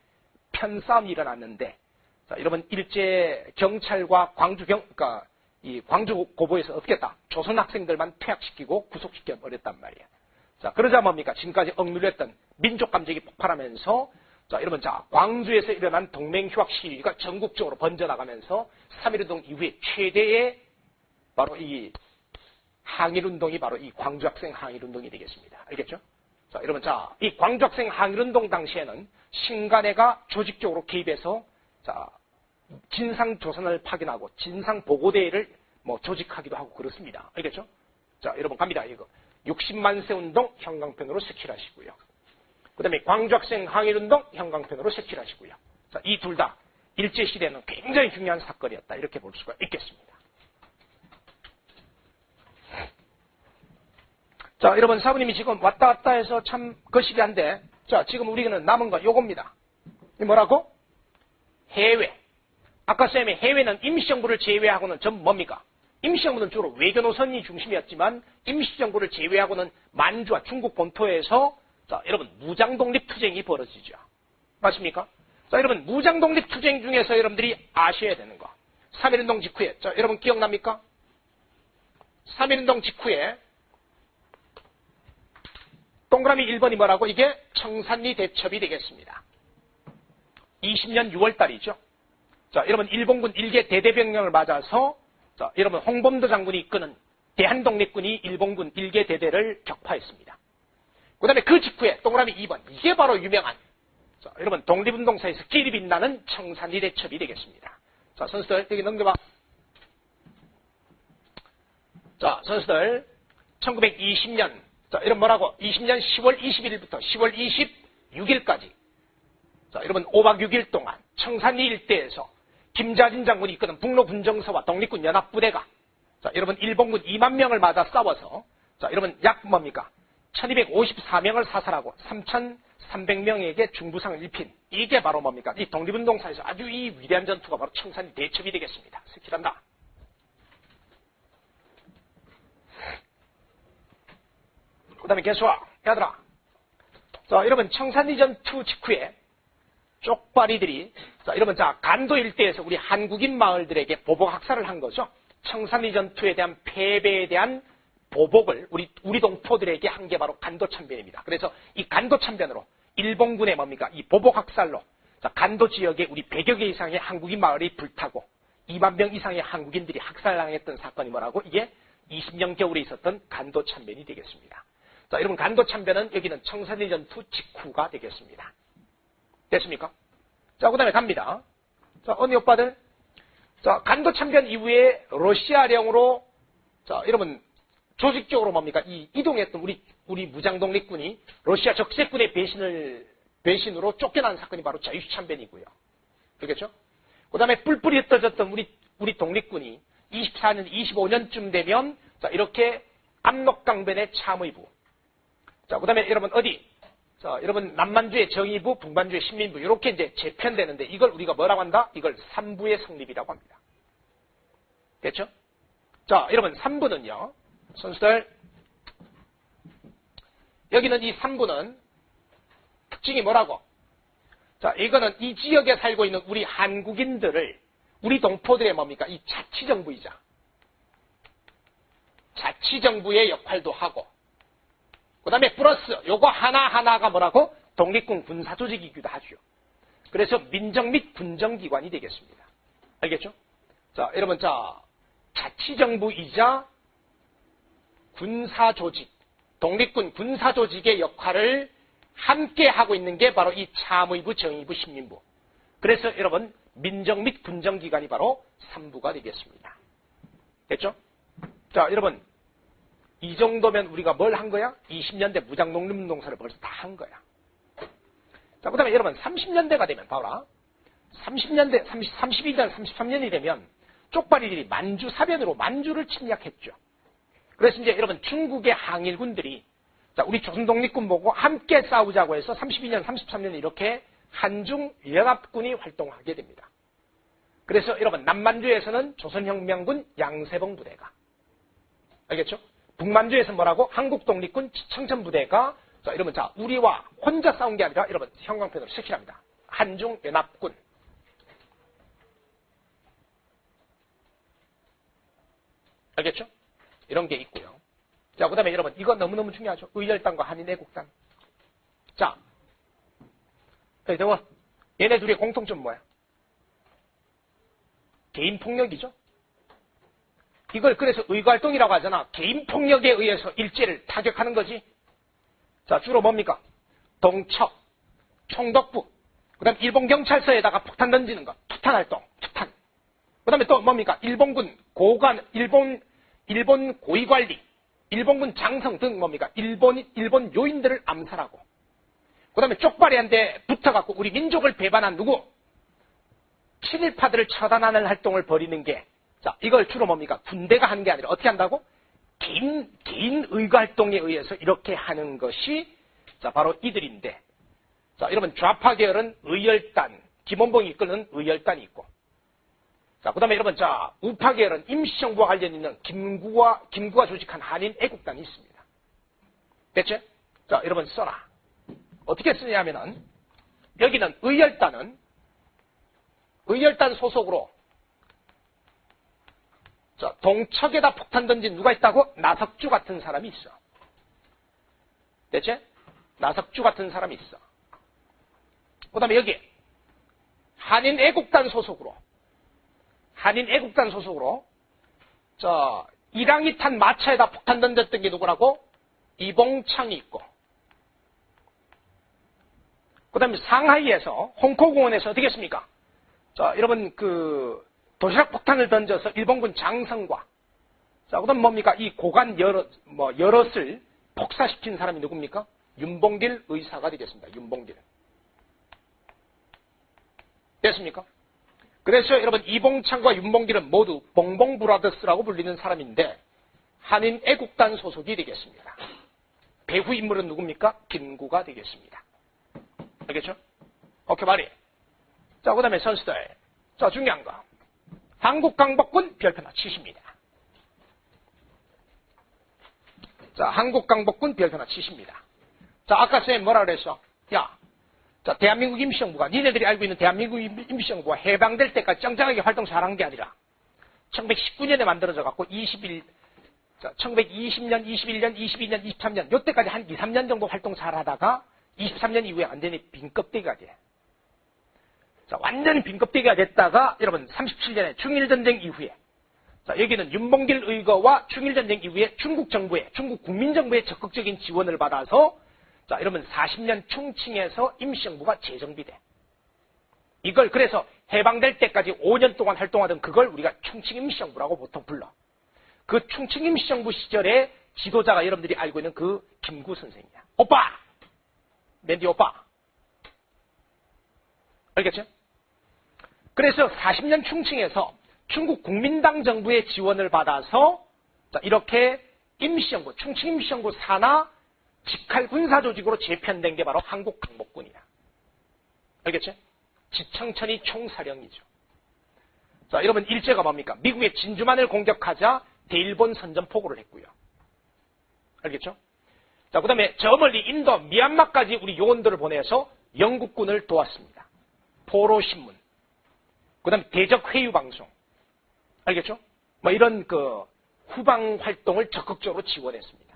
편싸움이 일어났는데, 자, 여러분 일제 경찰과 그러니까 이 광주 고보에서 어떻게 했다? 조선 학생들만 퇴학시키고 구속시켜 버렸단 말이에요. 자, 그러자 뭡니까? 지금까지 억눌렸던 민족 감정이 폭발하면서, 자, 여러분, 광주에서 일어난 동맹휴학 시위가 전국적으로 번져나가면서 3.1운동 이후에 최대의 바로 이 항일운동이 바로 이 광주학생 항일운동이 되겠습니다. 알겠죠? 자, 여러분, 이 광주학생 항일운동 당시에는 신간회가 조직적으로 개입해서, 자, 진상조선을 파견하고 진상보고대회를 조직하기도 하고 그렇습니다. 알겠죠? 자, 여러분, 갑니다. 이거. 60만세 운동 형광펜으로 스킬하시고요. 그 다음에 광주학생 항일운동 형광펜으로 색칠하시고요. 자, 이 둘 다 일제시대에는 굉장히 중요한 사건이었다. 이렇게 볼 수가 있겠습니다. 자, 여러분 사부님이 지금 왔다 갔다 해서 참 거시기 한데, 자, 지금 우리는 남은 건 요겁니다. 이 뭐라고? 해외. 아까 쌤이 해외는 임시정부를 제외하고는 전부 뭡니까? 임시정부는 주로 외교노선이 중심이었지만 임시정부를 제외하고는 만주와 중국 본토에서 자, 여러분 무장독립투쟁이 벌어지죠. 맞습니까? 자, 여러분 무장독립투쟁 중에서 여러분들이 아셔야 되는 거. 3.1운동 직후에, 자, 여러분 기억납니까? 3.1운동 직후에 동그라미 1번이 뭐라고? 이게 청산리 대첩이 되겠습니다. 20년 6월 달이죠. 자, 여러분 일본군 1개 대대병력을 맞아서 자, 여러분 홍범도 장군이 이끄는 대한독립군이 일본군 1개 대대를 격파했습니다. 그 다음에 그 직후에 동그라미 2번, 이게 바로 유명한 자, 여러분 독립운동사에서 길이 빛나는 청산리 대첩이 되겠습니다. 자, 선수들 여기 넘겨봐. 자, 선수들 1920년 자, 여러분 뭐라고? 20년 10월 21일부터 10월 26일까지 자, 여러분 5박 6일 동안 청산리 일대에서 김자진 장군이 이끄는 북로군정서와 독립군 연합부대가 자, 여러분 일본군 2만 명을 맞아 싸워서 자, 여러분 약 뭡니까? 1254명을 사살하고 3300명에게 중부상을 입힌 이게 바로 뭡니까? 이 독립운동사에서 아주 이 위대한 전투가 바로 청산리 대첩이 되겠습니다. 스킬한다. 그 다음에 개수와 얘들아 자, 여러분 청산리 전투 직후에 쪽발이들이 자, 여러분 자 간도 일대에서 우리 한국인 마을들에게 보복 학살을 한 거죠. 청산리 전투에 대한 패배에 대한 보복을 우리 동포들에게 한 게 바로 간도 참변입니다. 그래서 이 간도 참변으로 일본군의 뭡니까? 이 보복 학살로 자, 간도 지역에 우리 100여 개 이상의 한국인 마을이 불타고 2만 명 이상의 한국인들이 학살당했던 사건이 뭐라고? 이게 20년 겨울에 있었던 간도 참변이 되겠습니다. 자, 여러분 간도 참변은 여기는 청산리 전투 직후가 되겠습니다. 됐습니까? 자, 그 다음에 갑니다. 자, 언니 오빠들. 자, 간도 참변 이후에 러시아령으로 자, 여러분 조직적으로 뭡니까? 이동했던 우리 무장독립군이 러시아 적세군의 배신으로 쫓겨난 사건이 바로 자유시참변이고요. 그렇겠죠? 그 다음에 뿔뿔이 흩어졌던 우리 독립군이 24년, 25년쯤 되면 자, 이렇게 압록강변의 참의부. 자, 그 다음에 여러분 어디? 자, 여러분 남만주의 정의부, 북만주의 신민부 이렇게 이제 재편되는데 이걸 우리가 뭐라고 한다? 이걸 3부의 성립이라고 합니다. 됐죠? 자, 여러분 3부는요. 선수들 여기는 이 3부는 특징이 뭐라고? 자, 이거는 이 지역에 살고 있는 우리 한국인들을 우리 동포들의 뭡니까? 이 자치정부이자 자치정부의 역할도 하고 그 다음에 플러스 요거 하나하나가 뭐라고? 독립군 군사조직이기도 하죠. 그래서 민정 및 군정기관이 되겠습니다. 알겠죠? 자, 여러분 자 자치정부이자 군사조직, 독립군 군사조직의 역할을 함께 하고 있는 게 바로 이 참의부, 정의부, 신민부. 그래서 여러분 민정 및 군정기관이 바로 3부가 되겠습니다. 됐죠? 자, 여러분 이 정도면 우리가 뭘 한 거야? 20년대 무장독립운동사를 벌써 다 한 거야. 자, 그 다음에 여러분 30년대가 되면 봐라. 30년대, 32년, 33년이 되면 쪽발이들이 만주 사변으로 만주를 침략했죠. 그래서 이제 여러분 중국의 항일군들이 자, 우리 조선독립군 보고 함께 싸우자고 해서 32년, 33년에 이렇게 한중연합군이 활동하게 됩니다. 그래서 여러분 남만주에서는 조선혁명군 양세봉 부대가 알겠죠? 북만주에서 뭐라고? 한국독립군 청천부대가 자, 여러분 자 우리와 혼자 싸운 게 아니라 여러분 형광펜으로 색칠합니다. 한중연합군. 알겠죠? 이런 게 있고요. 자, 그 다음에 여러분 이거 너무너무 중요하죠. 의열당과 한인애국당. 자, 대원 얘네 둘의 공통점 뭐야? 개인폭력이죠. 이걸 그래서 의거활동이라고 하잖아. 개인폭력에 의해서 일제를 타격하는 거지. 자, 주로 뭡니까? 동척, 총독부, 그 다음에 일본 경찰서에다가 폭탄 던지는 거, 투탄활동, 투탄. 그 다음에 또 뭡니까? 일본군 고관, 일본 고위관리, 일본군 장성 등 뭡니까? 일본 요인들을 암살하고. 그 다음에 쪽발이한테 붙어갖고 우리 민족을 배반한 누구? 친일파들을 처단하는 활동을 벌이는 게 자, 이걸 주로 뭡니까? 군대가 하는 게 아니라 어떻게 한다고? 긴 의거 활동에 의해서 이렇게 하는 것이 자, 바로 이들인데, 자, 여러분, 좌파 계열은 의열단, 김원봉이 이끄는 의열단이 있고, 자, 그 다음에 여러분, 자, 우파 계열은 임시정부와 관련 있는 김구가 조직한 한인 애국단이 있습니다. 됐죠? 자, 여러분, 써라. 어떻게 쓰냐 하면은, 여기는 의열단은, 의열단 소속으로, 자, 동척에다 폭탄 던진 누가 있다고? 나석주 같은 사람이 있어. 됐지? 나석주 같은 사람이 있어. 그 다음에 여기 한인 애국단 소속으로 자, 이랑이 탄 마차에다 폭탄 던졌던 게 누구라고? 이봉창이 있고, 그 다음에 상하이에서 홍콩공원에서 어떻게 했습니까? 자, 여러분 그 도시락 폭탄을 던져서 일본군 장성과, 자, 그 다음 뭡니까? 이 고관 여럿을 폭사시킨 사람이 누굽니까? 윤봉길 의사가 되겠습니다. 윤봉길. 됐습니까? 그래서 여러분 이봉창과 윤봉길은 모두 봉봉브라더스라고 불리는 사람인데 한인 애국단 소속이 되겠습니다. 배후 인물은 누굽니까? 김구가 되겠습니다. 알겠죠? 오케이, 말이. 자, 그 다음에 선수들. 자, 중요한 거. 한국강복군 별표나 치십니다. 자, 한국강복군 별표나 치십니다. 자, 아까 쌤 뭐라 그랬어? 야, 자, 대한민국 임시정부가, 니네들이 알고 있는 대한민국 임시정부가 해방될 때까지 짱짱하게 활동 잘한 게 아니라 1919년에 만들어져 갖고 1920년, 21년, 22년, 23년 요때까지 한 2, 3년 정도 활동 잘하다가 23년 이후에 완전히 빈껍데기가 돼. 자, 완전히 빈껍데기가 됐다가 여러분 37년에 중일전쟁 이후에, 자, 여기는 윤봉길 의거와 중일전쟁 이후에 중국 정부의, 중국 국민정부의 적극적인 지원을 받아서, 자, 여러분 40년 충칭에서 임시정부가 재정비돼. 이걸 그래서 해방될 때까지 5년 동안 활동하던 그걸 우리가 충칭 임시정부라고 보통 불러. 그 충칭 임시정부 시절에 지도자가 여러분들이 알고 있는 그 김구 선생이야. 오빠! 맨디 오빠. 알겠죠? 그래서 40년 충칭에서 중국 국민당 정부의 지원을 받아서, 자, 이렇게 임시정부, 충칭 임시정부 산하 직할 군사조직으로 재편된 게 바로 한국강복군이야. 알겠죠? 지청천이 총사령이죠. 자, 여러분 일제가 뭡니까? 미국의 진주만을 공격하자 대일본 선전포고를 했고요. 알겠죠? 자, 그 다음에 저 멀리 인도, 미얀마까지 우리 요원들을 보내서 영국군을 도왔습니다. 포로신문, 그 다음에 대적회유방송, 알겠죠? 뭐 이런 그 후방 활동을 적극적으로 지원했습니다.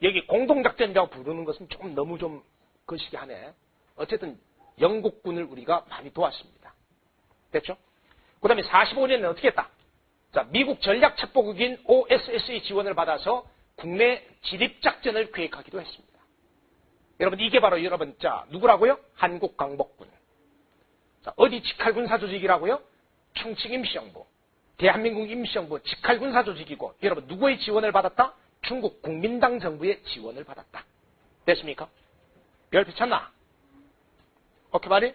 여기 공동작전이라고 부르는 것은 조금 너무 좀 거시기 하네. 어쨌든 영국군을 우리가 많이 도왔습니다. 됐죠? 그 다음에 45년에는 어떻게 했다? 자, 미국 전략첩보국인 OSS의 지원을 받아서 국내 진입작전을 계획하기도 했습니다. 여러분 이게 바로 여러분 자 누구라고요? 한국강복군. 자, 어디 직할군사조직이라고요? 충칭 임시정부. 대한민국 임시정부 직할군사조직이고, 여러분 누구의 지원을 받았다? 중국 국민당 정부의 지원을 받았다. 됐습니까? 별표 쳤나? 오케이 말이?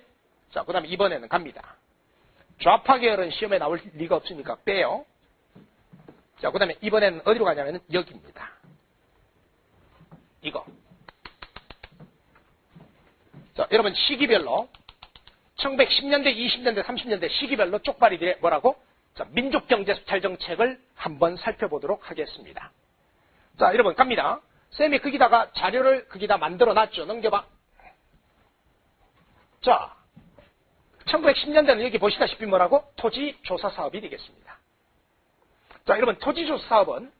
자, 그 다음에 이번에는 갑니다. 좌파 계열은 시험에 나올 리가 없으니까 빼요. 자, 그 다음에 이번에는 어디로 가냐면 여기입니다. 이거. 자, 여러분 시기별로 1910년대, 20년대, 30년대 시기별로 쪽발이들의 뭐라고? 자, 민족경제수탈정책을 한번 살펴보도록 하겠습니다. 자, 여러분 갑니다. 쌤이 거기다가 자료를 거기다 만들어 놨죠. 넘겨봐. 자, 1910년대는 여기 보시다시피 뭐라고? 토지조사 사업이 되겠습니다. 자, 여러분 토지조사 사업은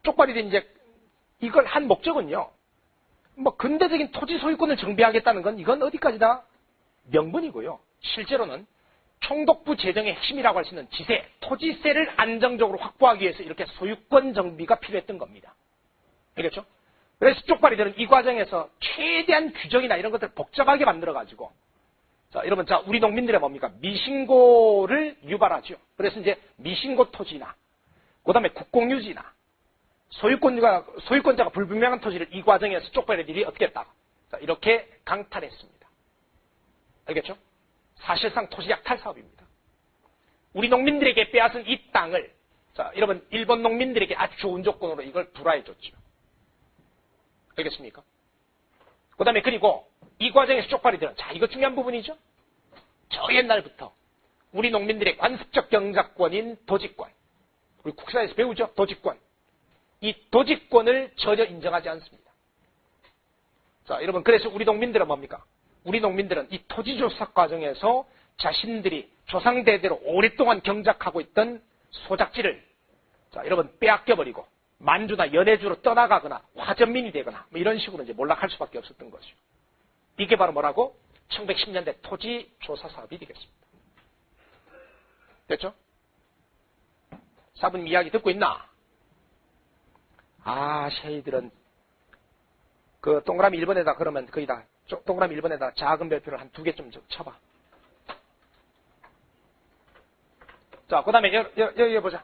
쪽발이들 이제 이걸 한 목적은요. 뭐 근대적인 토지 소유권을 정비하겠다는 건 이건 어디까지나 명분이고요. 실제로는 총독부 재정의 핵심이라고 할 수 있는 지세, 토지세를 안정적으로 확보하기 위해서 이렇게 소유권 정비가 필요했던 겁니다. 알겠죠? 그래서 쪽발이들은 이 과정에서 최대한 규정이나 이런 것들을 복잡하게 만들어가지고, 자, 여러분, 자, 우리 농민들의 뭡니까? 미신고를 유발하죠. 그래서 이제 미신고 토지나, 그 다음에 국공유지나, 소유권자가 불분명한 토지를 이 과정에서 쪽발이들이 어떻게 했다? 자, 이렇게 강탈했습니다. 알겠죠? 사실상 토지 약탈 사업입니다. 우리 농민들에게 빼앗은 이 땅을 자, 여러분 일본 농민들에게 아주 좋은 조건으로 이걸 불화해줬죠. 알겠습니까? 그 다음에 그리고 이 과정에서 쪽발이들은 자, 이거 중요한 부분이죠. 저 옛날부터 우리 농민들의 관습적 경작권인 도지권, 우리 국사에서 배우죠. 도지권. 이 도지권을 전혀 인정하지 않습니다. 자, 여러분 그래서 우리 농민들은 뭡니까? 우리 농민들은 이 토지조사 과정에서 자신들이 조상대대로 오랫동안 경작하고 있던 소작지를 자, 여러분 빼앗겨버리고 만주나 연해주로 떠나가거나 화전민이 되거나 뭐 이런 식으로 이제 몰락할 수밖에 없었던 거죠. 이게 바로 뭐라고? 1910년대 토지조사 사업이 되겠습니다. 됐죠? 사부님 이야기 듣고 있나? 아, 쉐이들은 그 동그라미 1번에다 그러면 거의 다 동그라미 1번에다 작은 별표를 한 2개 좀 쳐봐. 자, 그 다음에 여기 보자.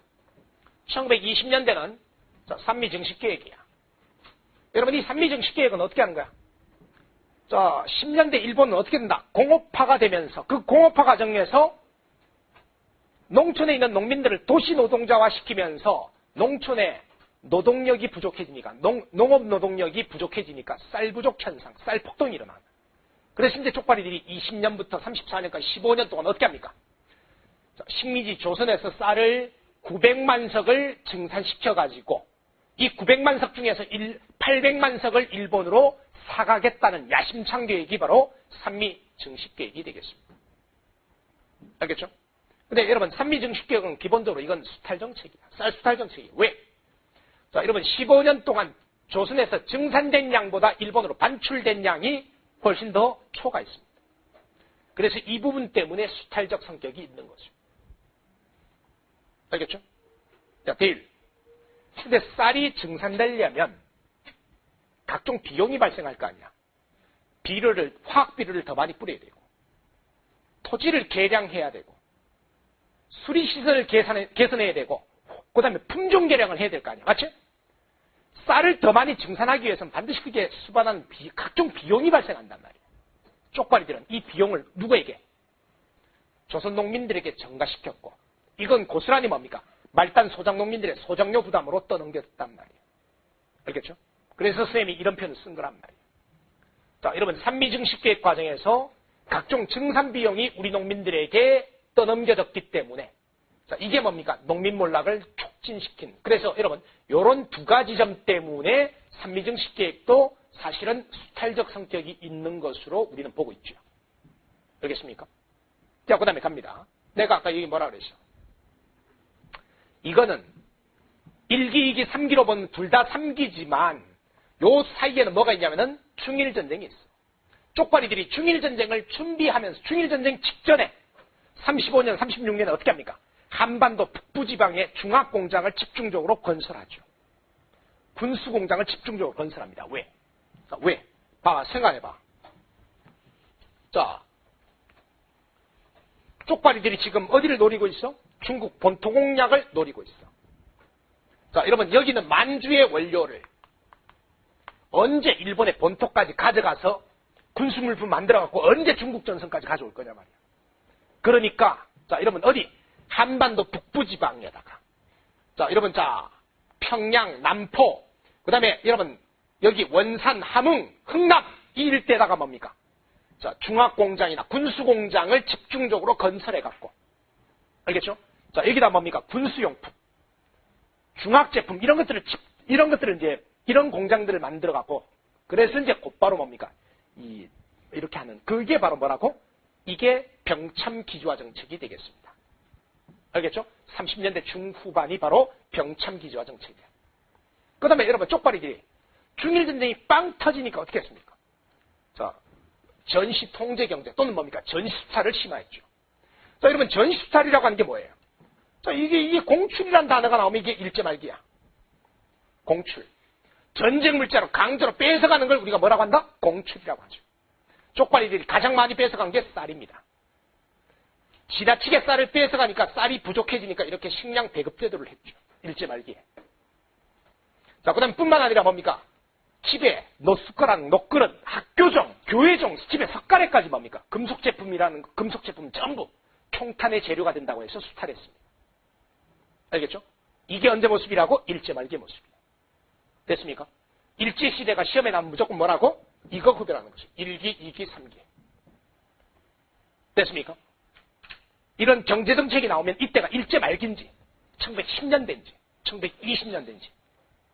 1920년대는 산미증식계획이야. 여러분 이 산미증식계획은 어떻게 하는 거야? 자, 10년대 일본은 어떻게 된다? 공업화가 되면서 그 공업화 과정에서 농촌에 있는 농민들을 도시 노동자화 시키면서 농촌에 노동력이 부족해지니까 농업 노동력이 부족해지니까 쌀 부족 현상, 쌀 폭동이 일어나. 그래서 이제 쪽발이들이 20년부터 34년까지 15년 동안 어떻게 합니까? 자, 식민지 조선에서 쌀을 900만 석을 증산시켜가지고 이 900만 석 중에서 800만 석을 일본으로 사가겠다는 야심찬 계획이 바로 산미증식계획이 되겠습니다. 알겠죠? 근데 여러분 산미증식계획은 기본적으로 이건 수탈정책이야. 쌀 수탈정책이야. 왜? 자, 여러분 15년 동안 조선에서 증산된 양보다 일본으로 반출된 양이 훨씬 더 초가 있습니다. 그래서 이 부분 때문에 수탈적 성격이 있는 거죠. 알겠죠? 자, 대일. 근데 쌀이 증산되려면 각종 비용이 발생할 거 아니야. 비료를, 화학비료를 더 많이 뿌려야 되고, 토지를 개량해야 되고, 수리시설을 개선해야 되고, 그 다음에 품종 개량을 해야 될 거 아니야. 맞지? 쌀을 더 많이 증산하기 위해서는 반드시 그게 수반하는 각종 비용이 발생한단 말이야. 쪽발이들은 이 비용을 누구에게? 조선 농민들에게 전가시켰고, 이건 고스란히 뭡니까? 말단 소작 농민들의 소작료 부담으로 떠넘겼단 말이에요. 알겠죠? 그래서 선생님이 이런 표현을 쓴 거란 말이에요. 자, 여러분 산미증식계획 과정에서 각종 증산 비용이 우리 농민들에게 떠넘겨졌기 때문에 자, 이게 뭡니까? 농민 몰락을 촉진시킨. 그래서 여러분 이런 두 가지 점 때문에 산미증식계획도 사실은 수탈적 성격이 있는 것으로 우리는 보고 있죠. 알겠습니까? 자, 그 다음에 갑니다. 내가 아까 여기 뭐라 그랬어? 이거는 1기, 2기, 3기로 보면 둘 다 3기지만 요 사이에는 뭐가 있냐면은 중일전쟁이 있어. 쪽발이들이 중일전쟁을 준비하면서 중일전쟁 직전에 35년, 36년에 어떻게 합니까? 한반도 북부지방에 중화공장을 집중적으로 건설하죠. 군수공장을 집중적으로 건설합니다. 왜? 자, 왜? 봐, 생각해봐. 자, 쪽발이들이 지금 어디를 노리고 있어? 중국 본토 공략을 노리고 있어. 자, 여러분 여기는 만주의 원료를 언제 일본의 본토까지 가져가서 군수물품 만들어갖고 언제 중국 전선까지 가져올 거냐 말이야. 그러니까 자, 여러분 어디? 한반도 북부지방에다가 자, 여러분 자, 평양, 남포 그 다음에 여러분 여기 원산, 함흥, 흥남 이 일대에다가 뭡니까? 자, 중화공장이나 군수공장을 집중적으로 건설해갖고 알겠죠? 자, 여기다 뭡니까? 군수용품, 중학제품 이런 것들을 이제 이런 공장들을 만들어 갖고 그래서 이제 곧바로 뭡니까? 이렇게 하는 그게 바로 뭐라고? 이게 병참기조화 정책이 되겠습니다. 알겠죠? 30년대 중후반이 바로 병참기조화 정책이에요. 그 다음에 여러분 쪽발이들이 중일전쟁이 빵 터지니까 어떻게 했습니까? 자, 전시통제경제 또는 뭡니까? 전시수탈을 심화했죠. 자, 여러분 전시수탈이라고 하는 게 뭐예요? 자, 이게 공출이라는 단어가 나오면 이게 일제 말기야. 공출. 전쟁 물자로 강제로 뺏어가는 걸 우리가 뭐라고 한다? 공출이라고 하죠. 쪽발이들이 가장 많이 뺏어간 게 쌀입니다. 지나치게 쌀을 뺏어가니까 쌀이 부족해지니까 이렇게 식량 배급 제도를 했죠. 일제 말기에. 자, 그 다음에 뿐만 아니라 뭡니까? 집에 노숟가락, 노그릇, 학교종, 교회종, 집에 석가래까지 뭡니까? 금속 제품 전부 총탄의 재료가 된다고 해서 수탈했습니다. 알겠죠? 이게 언제 모습이라고? 일제말기 모습이에요. 됐습니까? 일제시대가 시험에 나오면 무조건 뭐라고? 이거 구별하는 거죠. 1기, 2기, 3기. 됐습니까? 이런 경제정책이 나오면 이때가 일제말기인지 1910년대인지 1920년대인지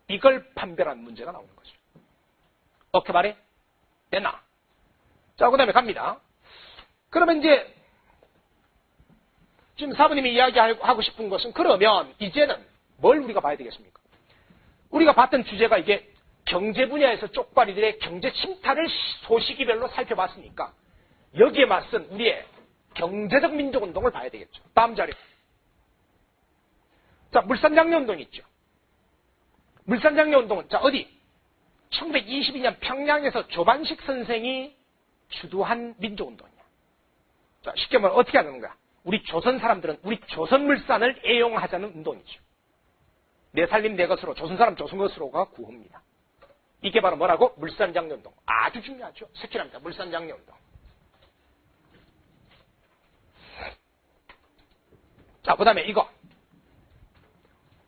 이걸 판별하는 문제가 나오는 거죠. 어떻게 말해? 됐나? 자, 그 다음에 갑니다. 그러면 이제 지금 사부님이 이야기하고 싶은 것은 그러면 이제는 뭘 우리가 봐야 되겠습니까? 우리가 봤던 주제가 이게 경제 분야에서 쪽발이들의 경제 침탈을 소시기별로 살펴봤으니까 여기에 맞선 우리의 경제적 민족운동을 봐야 되겠죠. 다음 자료. 자, 물산장려운동이 있죠. 물산장려운동은 자 어디? 1922년 평양에서 조반식 선생이 주도한 민족운동이야. 자, 쉽게 말하면 어떻게 하는 거야? 우리 조선 사람들은 우리 조선 물산을 애용하자는 운동이죠. 내 살림 내 것으로, 조선 사람 조선 것으로가 구호입니다. 이게 바로 뭐라고? 물산장려운동. 아주 중요하죠. 스킬합니다. 물산장려운동. 자, 그 다음에 이거.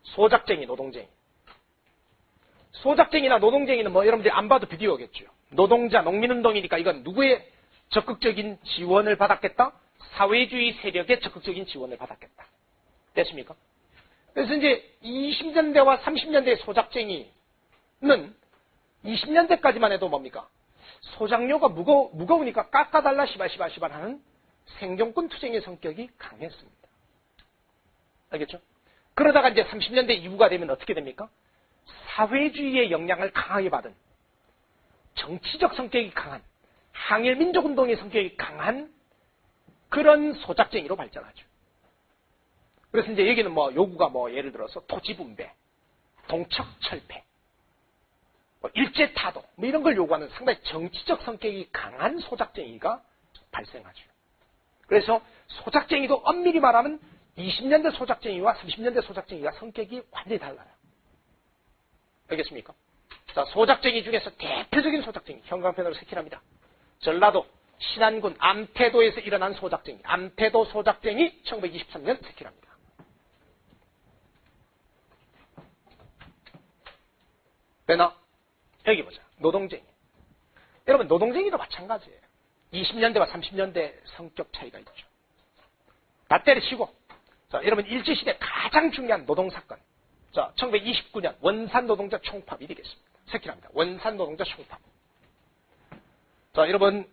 소작쟁이, 노동쟁이. 소작쟁이나 노동쟁이는 뭐 여러분들이 안 봐도 비디오겠죠. 노동자, 농민운동이니까 이건 누구의 적극적인 지원을 받았겠다? 사회주의 세력의 적극적인 지원을 받았겠다. 됐습니까? 그래서 이제 20년대와 30년대의 소작쟁이는 20년대까지만 해도 뭡니까? 소작료가 무거우니까 깎아달라 시발시발 하는 생존권 투쟁의 성격이 강했습니다. 알겠죠? 그러다가 이제 30년대 이후가 되면 어떻게 됩니까? 사회주의의 영향을 강하게 받은 정치적 성격이 강한 항일 민족운동의 성격이 강한 그런 소작쟁이로 발전하죠. 그래서 이제 여기는 뭐 요구가 뭐 예를 들어서 토지 분배, 동척 철폐, 뭐 일제 타도 뭐 이런 걸 요구하는 상당히 정치적 성격이 강한 소작쟁이가 발생하죠. 그래서 소작쟁이도 엄밀히 말하면 20년대 소작쟁이와 30년대 소작쟁이가 성격이 완전히 달라요. 알겠습니까? 자, 소작쟁이 중에서 대표적인 소작쟁이, 형광펜으로 색칠합니다. 전라도 신안군 암태도에서 일어난 소작쟁이, 암태도 소작쟁이 1923년 색칠합니다. 되나? 여기 보자. 노동쟁이. 여러분, 노동쟁이도 마찬가지예요. 20년대와 30년대 성격 차이가 있죠. 다 때려치고. 자, 여러분, 일제시대 가장 중요한 노동사건. 자, 1929년 원산 노동자 총파업이 되겠습니다. 색칠합니다. 원산 노동자 총파업. 자, 여러분,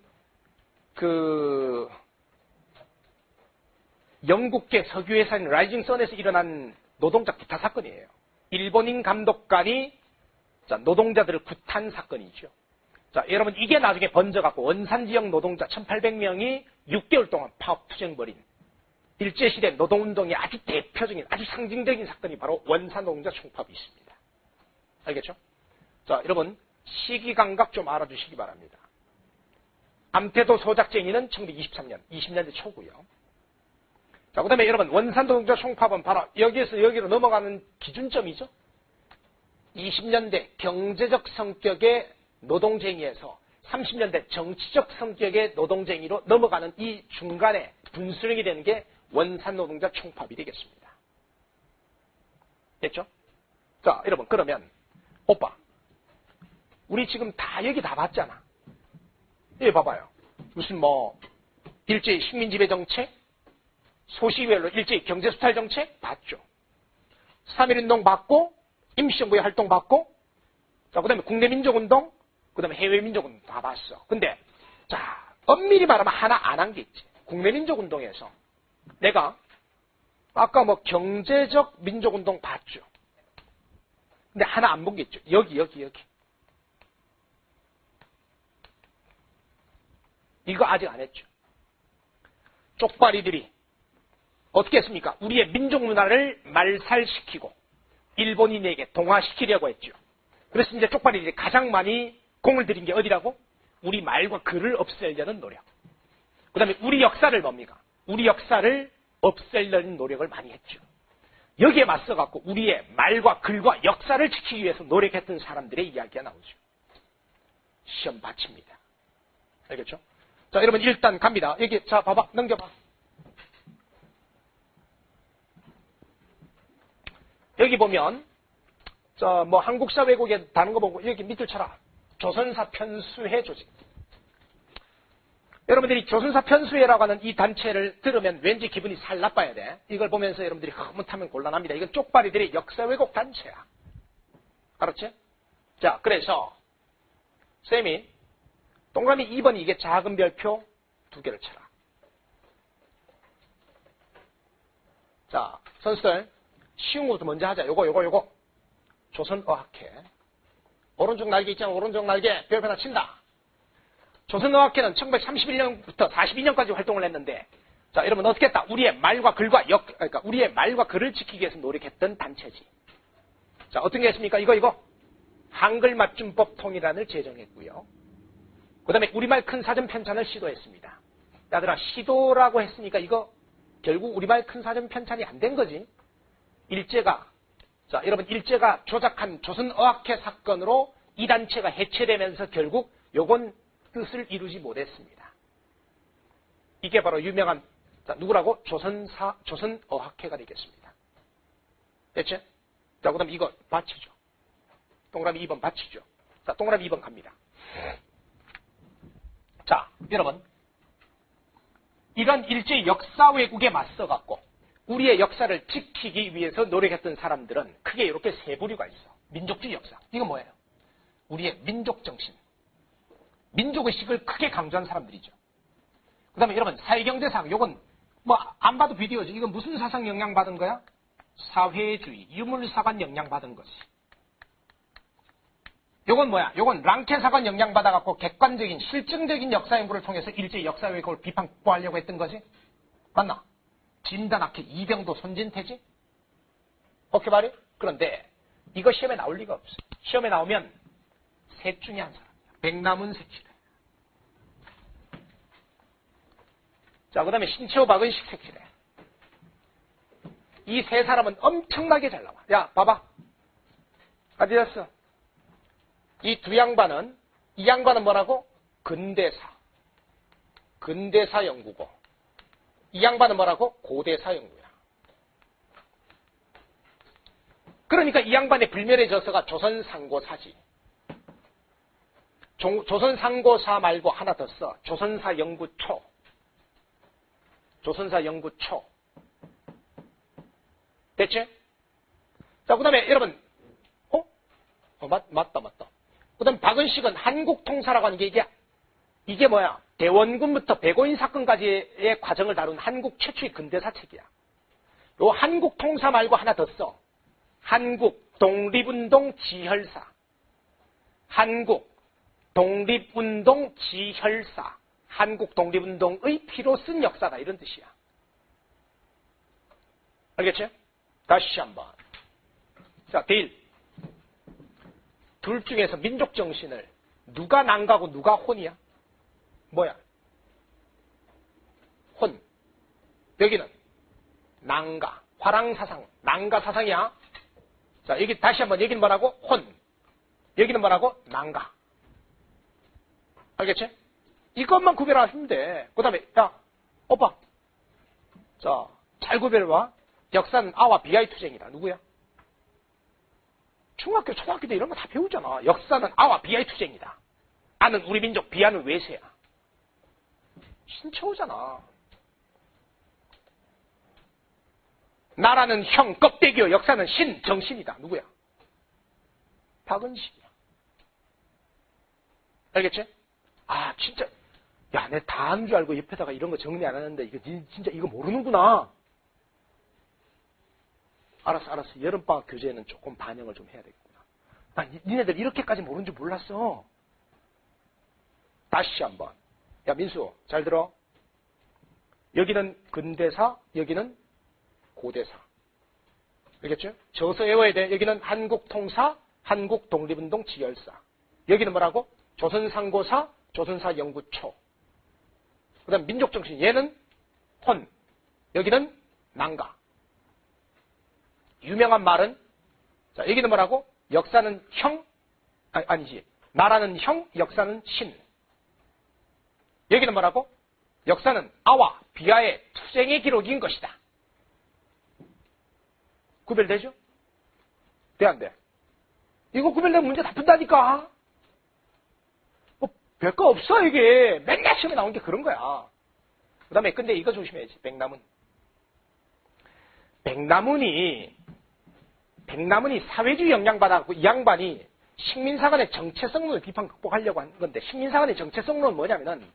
영국계 석유회사인 라이징 선에서 일어난 노동자 구타 사건이에요. 일본인 감독관이 자, 노동자들을 구탄 사건이죠. 자, 여러분, 이게 나중에 번져갖고 원산 지역 노동자 1800명이 6개월 동안 파업 투쟁 벌인 일제시대 노동운동의 아주 대표적인, 아주 상징적인 사건이 바로 원산 노동자 총파업이 있습니다. 알겠죠? 자, 여러분, 시기감각 좀 알아주시기 바랍니다. 암태도 소작쟁이는 1923년, 20년대 초고요. 자, 그 다음에 여러분, 원산 노동자 총파업은 바로 여기에서 여기로 넘어가는 기준점이죠. 20년대 경제적 성격의 노동쟁이에서 30년대 정치적 성격의 노동쟁이로 넘어가는 이 중간에 분수령이 되는 게 원산 노동자 총파업이 되겠습니다. 됐죠? 자, 여러분, 그러면 오빠, 우리 지금 다 여기 다 봤잖아. 여기 봐봐요. 무슨 뭐 일제히 식민지배 정책, 소시별로 일제히 경제수탈 정책 봤죠. 3.1운동 봤고, 임시정부의 활동 봤고, 자, 그 다음에 국내민족운동, 그 다음에 해외민족운동 다 봤어. 근데, 자, 엄밀히 말하면 하나 안 한 게 있지. 국내민족운동에서 내가 아까 뭐 경제적 민족운동 봤죠. 근데 하나 안 본 게 있죠. 여기. 이거 아직 안 했죠. 쪽발이들이 어떻게 했습니까? 우리의 민족 문화를 말살시키고 일본인에게 동화시키려고 했죠. 그래서 이제 쪽발이들이 가장 많이 공을 들인 게 어디라고? 우리 말과 글을 없애려는 노력. 그 다음에 우리 역사를 뭡니까? 우리 역사를 없애려는 노력을 많이 했죠. 여기에 맞서갖고 우리의 말과 글과 역사를 지키기 위해서 노력했던 사람들의 이야기가 나오죠. 시험 바칩니다. 알겠죠? 자, 여러분 일단 갑니다. 여기 자 봐봐, 넘겨봐. 여기 보면 뭐 한국사 왜곡에 다른 거 보고 여기 밑줄 쳐라. 조선사 편수회 조직. 여러분들이 조선사 편수회라고 하는 이 단체를 들으면 왠지 기분이 살 나빠야 돼. 이걸 보면서 여러분들이 흐뭇하면 곤란합니다. 이건 쪽발이들의 역사 왜곡 단체야. 알았지? 자, 그래서 쌤이 동그라미 2번 이게 작은 별표 2개를 쳐라. 자, 선수들 쉬운 것부터 먼저 하자. 요거. 조선어학회. 오른쪽 날개 있잖아. 오른쪽 날개 별표 하나 친다. 조선어학회는 1931년부터 42년까지 활동을 했는데, 자, 여러분 어떻게 했다? 우리의 말과 글과 그러니까 우리의 말과 글을 지키기 위해서 노력했던 단체지. 자, 어떤 게 있습니까? 이거. 한글 맞춤법 통일안을 제정했고요. 그 다음에 우리말 큰 사전 편찬을 시도했습니다. 야들아, 시도라고 했으니까 이거 결국 우리말 큰 사전 편찬이 안 된 거지. 일제가 조작한 조선어학회 사건으로 이 단체가 해체되면서 결국 요건 뜻을 이루지 못했습니다. 이게 바로 유명한 누구라고? 조선어학회가 되겠습니다. 됐죠? 자, 그 다음에 이거 받치죠. 동그라미 2번 받치죠. 자, 동그라미 2번 갑니다. 자, 여러분, 이런 일제 역사 왜곡에 맞서갖고 우리의 역사를 지키기 위해서 노력했던 사람들은 크게 이렇게 세 부류가 있어. 민족주의 역사. 이건 뭐예요? 우리의 민족 정신. 민족의식을 크게 강조한 사람들이죠. 그 다음에 여러분, 사회경제사학. 요건 뭐 안 봐도 비디오지. 이건 무슨 사상 영향받은 거야? 사회주의, 유물사관 영향받은 거지. 요건 뭐야? 요건 랑케사관 영향받아갖고 객관적인 실증적인 역사 연구를 통해서 일제 역사 왜곡을 비판하려고 했던 거지. 맞나? 진단학회 이병도 손진태지? 오케이 말이? 그런데 이거 시험에 나올 리가 없어. 시험에 나오면 셋 중에 한 사람이야. 백남은 색칠해. 자, 그 다음에 신채호 박은식 색칠해. 이 세 사람은 엄청나게 잘 나와. 야, 봐봐. 어디 갔어? 이 두 양반은, 이 양반은 뭐라고? 근대사 연구고, 이 양반은 뭐라고? 고대사 연구야. 그러니까 이 양반의 불멸의 저서가 조선상고사지. 조선상고사 말고 하나 더 써. 조선사 연구초. 됐지? 자, 그 다음에 여러분, 맞다. 그 다음 박은식은 한국통사라고 하는 게 이게 뭐야? 대원군부터 백오인 사건까지의 과정을 다룬 한국 최초의 근대사 책이야. 요 한국통사 말고 하나 더 써. 한국 독립운동 지혈사. 한국 독립운동의 피로 쓴 역사다. 이런 뜻이야. 알겠지? 다시 한번. 자, 데일. 둘 중에서 민족 정신을 누가 난가고 누가 혼이야? 뭐야? 혼. 여기는 난가. 화랑사상. 난가 사상이야. 자, 여기 다시 한번 여기는 뭐라고? 혼. 여기는 뭐라고? 난가. 알겠지? 이것만 구별하시면 돼. 그 다음에, 야, 오빠. 자, 잘 구별해봐. 역사는 아와 비아의 투쟁이다. 누구야? 중학교, 초등학교 때 이런 거 다 배우잖아. 역사는 아와 비아의 투쟁이다. 아는 우리 민족, 비아는 외세야. 신채호잖아. 나라는 형, 껍데기요. 역사는 신, 정신이다. 누구야? 박은식이야. 알겠지? 아, 진짜. 야, 내 다 아는 줄 알고 옆에다가 이런 거 정리 안 하는데, 이거 진짜 이거 모르는구나. 알았어. 여름방학 교재에는 조금 반영을 좀 해야 되겠구나. 아, 니네들 이렇게까지 모르는 줄 몰랐어. 다시 한번. 야, 민수, 잘 들어. 여기는 근대사, 여기는 고대사. 알겠죠? 저서 외워야 돼. 여기는 한국통사, 한국독립운동 지열사. 여기는 뭐라고? 조선상고사, 조선사연구초. 그 다음 민족정신. 얘는 혼. 여기는 난가. 유명한 말은, 자, 여기는 뭐라고? 역사는 형, 아니지. 나라는 형, 역사는 신. 여기는 뭐라고? 역사는 아와 비아의 투쟁의 기록인 것이다. 구별되죠? 돼, 안 돼? 이거 구별되면 문제 다 푼다니까? 뭐, 별거 없어, 이게. 맨날 시험에 나온 게 그런 거야. 그 다음에, 근데 이거 조심해야지, 백남은. 백남은이 사회주의 영향받아갖고 이 양반이 식민사관의 정체성론을 비판 극복하려고 한 건데, 식민사관의 정체성론은 뭐냐면은,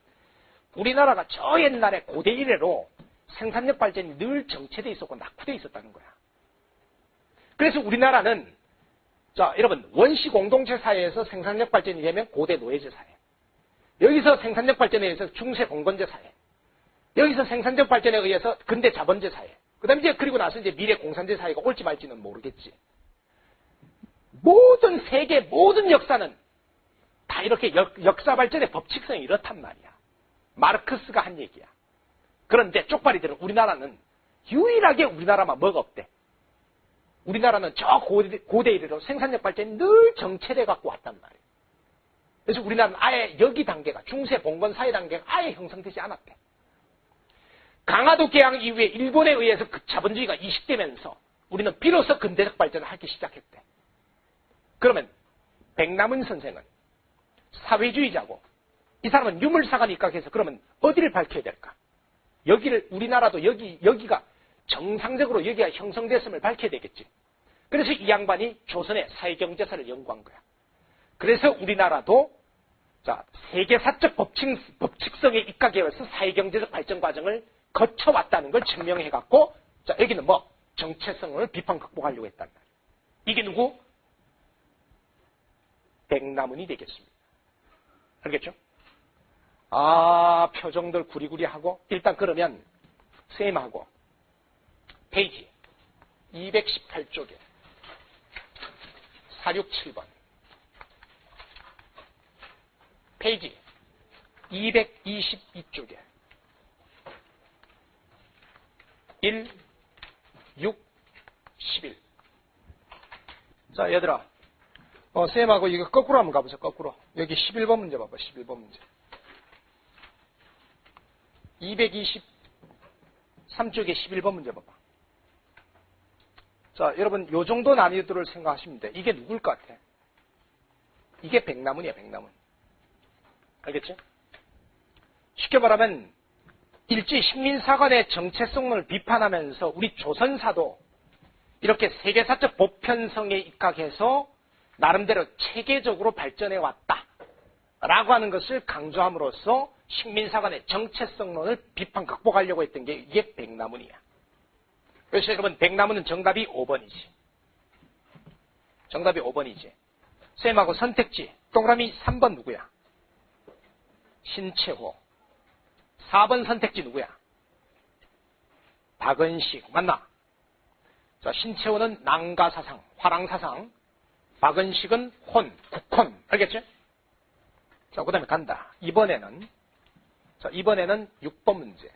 우리나라가 저 옛날에 고대 이래로 생산력 발전이 늘 정체되어 있었고 낙후되어 있었다는 거야. 그래서 우리나라는, 자, 여러분, 원시 공동체 사회에서 생산력 발전이 되면 고대 노예제 사회. 여기서 생산력 발전에 의해서 중세 봉건제 사회. 여기서 생산력 발전에 의해서 근대 자본제 사회. 그 다음에 이제 그리고 나서 이제 미래 공산제 사회가 올지 말지는 모르겠지. 세계 모든 역사는 다 이렇게 역사 발전의 법칙성이 이렇단 말이야. 마르크스가 한 얘기야. 그런데 쪽발이들은 우리나라는 유일하게 우리나라만 뭐가 없대. 우리나라는 저 고대 이래로 생산력 발전이 늘 정체돼 갖고 왔단 말이에요. 그래서 우리나라는 아예 여기 단계가 중세 봉건 사회 단계가 아예 형성되지 않았대. 강화도 개항 이후에 일본에 의해서 그 자본주의가 이식되면서 우리는 비로소 근대적 발전을 하기 시작했대. 그러면 백남은 선생은 사회주의자고 이 사람은 유물사관에 입각해서 그러면 어디를 밝혀야 될까? 여기를 우리나라도 여기가 정상적으로 여기가 형성됐음을 밝혀야 되겠지. 그래서 이 양반이 조선의 사회경제사를 연구한 거야. 그래서 우리나라도 자 세계사적 법칙성에 입각해서 사회경제적 발전 과정을 거쳐왔다는 걸 증명해갖고 자 여기는 뭐 정체성을 비판 극복하려고 했단 말이야. 이게 누구? 백남은이 되겠습니다. 알겠죠? 아 표정들 구리구리하고 일단 그러면 쌤하고 페이지 218쪽에 467번 페이지 222쪽에 1, 6, 11 자 얘들아 쌤하고 이거 거꾸로 한번 가보세요. 거꾸로 여기 11번 문제 봐봐. 11번 문제 223쪽에 11번 문제 봐봐. 자, 여러분, 요 정도 난이도를 생각하시면 돼. 이게 누굴 것 같아? 이게 백남은이야, 백남은. 알겠지? 쉽게 말하면, 일제 식민사관의 정체성을 비판하면서 우리 조선사도 이렇게 세계사적 보편성에 입각해서 나름대로 체계적으로 발전해 왔다. 라고 하는 것을 강조함으로써 식민사관의 정체성론을 비판 극복하려고 했던 게 이게 백남은이야. 그래서 여러분 백남은은 정답이 5번이지. 정답이 5번이지. 쌤하고 선택지 동그라미 3번 누구야? 신채호. 4번 선택지 누구야? 박은식. 맞나? 자, 신채호는 난가사상, 화랑사상. 박은식은 혼, 국혼. 알겠지? 자, 그 다음에 간다. 이번에는 6번 문제.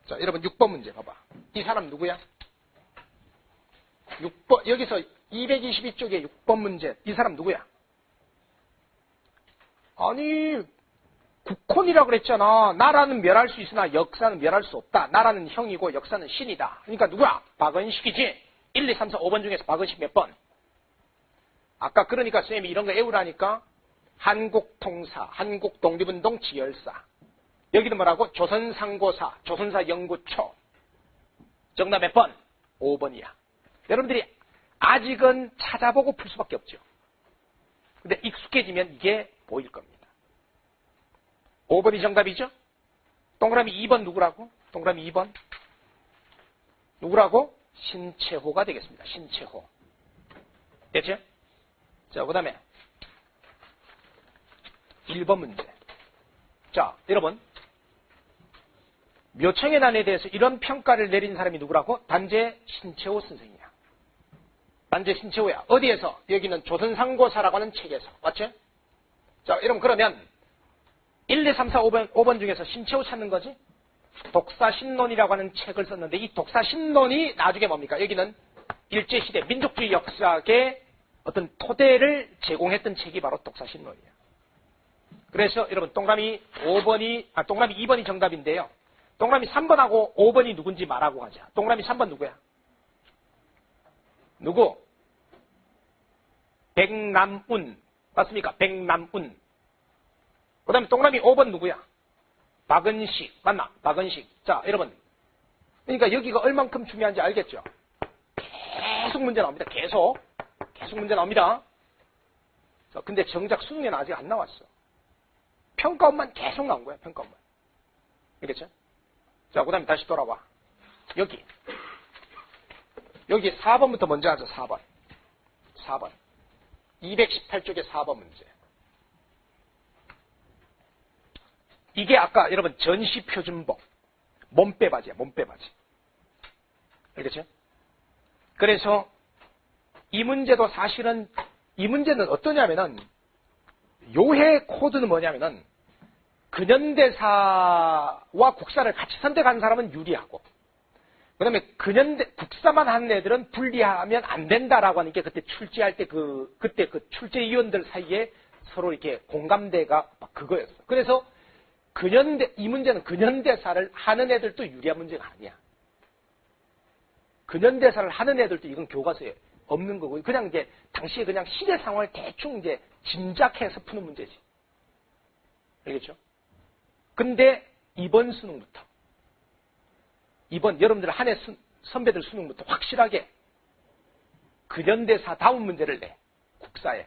자, 여러분 6번 문제 봐봐. 이 사람 누구야? 6번, 여기서 222쪽에 6번 문제. 이 사람 누구야? 아니, 국혼이라고 그랬잖아. 나라는 멸할 수 있으나 역사는 멸할 수 없다. 나라는 형이고 역사는 신이다. 그러니까 누구야? 박은식이지. 1, 2, 3, 4, 5번 중에서 박은식 몇 번? 아까 그러니까 쌤이 이런 거 외우라니까. 한국통사, 한국독립운동 지열사. 여기는 뭐라고? 조선상고사, 조선사 연구초. 정답 몇 번? 5번이야. 여러분들이 아직은 찾아보고 풀 수밖에 없죠. 근데 익숙해지면 이게 보일 겁니다. 5번이 정답이죠? 동그라미 2번 누구라고? 동그라미 2번. 누구라고? 신채호가 되겠습니다. 신채호. 됐죠? 자, 그 다음에 1번 문제. 자, 여러분. 묘청의 난에 대해서 이런 평가를 내린 사람이 누구라고? 단재 신채호 선생이야. 단재 신채호야. 어디에서? 여기는 조선상고사라고 하는 책에서. 맞죠? 자, 여러분 그러면 1, 2, 3, 4, 5번 중에서 신채호 찾는 거지? 독사신론이라고 하는 책을 썼는데 이 독사신론이 나중에 뭡니까? 여기는 일제시대 민족주의 역사의 어떤 토대를 제공했던 책이 바로 독사신론이에요. 그래서 여러분 동그라미 2번이 정답인데요. 동그라미 3번하고 5번이 누군지 말하고 가자. 동그라미 3번 누구야? 누구? 백남운. 맞습니까? 백남운. 그 다음에 동그라미 5번 누구야? 박은식. 맞나? 박은식. 자, 여러분. 그러니까 여기가 얼만큼 중요한지 알겠죠? 계속 문제 나옵니다. 계속 문제 나옵니다. 자, 근데 정작 수능에는 아직 안 나왔어. 평가원만 계속 나온 거야, 평가원만. 알겠죠? 자, 그 다음에 다시 돌아와. 여기 4번부터 먼저 하자, 4번. 218쪽의 4번 문제. 이게 아까 여러분 전시표준복. 몸빼바지야, 몸빼바지. 알겠죠? 그래서 이 문제도 사실은, 이 문제는 어떠냐면은, 요해 코드는 뭐냐면은, 근현대사와 국사를 같이 선택한 사람은 유리하고, 그 다음에 국사만 하는 애들은 분리하면 안 된다라고 하는 게 그때 출제할 때 그때 그 출제위원들 사이에 서로 이렇게 공감대가 그거였어. 그래서 이 문제는 근현대사를 하는 애들도 유리한 문제가 아니야. 근현대사를 하는 애들도 이건 교과서에 없는 거고, 그냥 이제 당시에 그냥 시대 상황을 대충 이제 짐작해서 푸는 문제지. 알겠죠? 근데 이번 수능부터, 이번 여러분들 한 해 선배들 수능부터 확실하게 근현대사 다운 문제를 내. 국사에.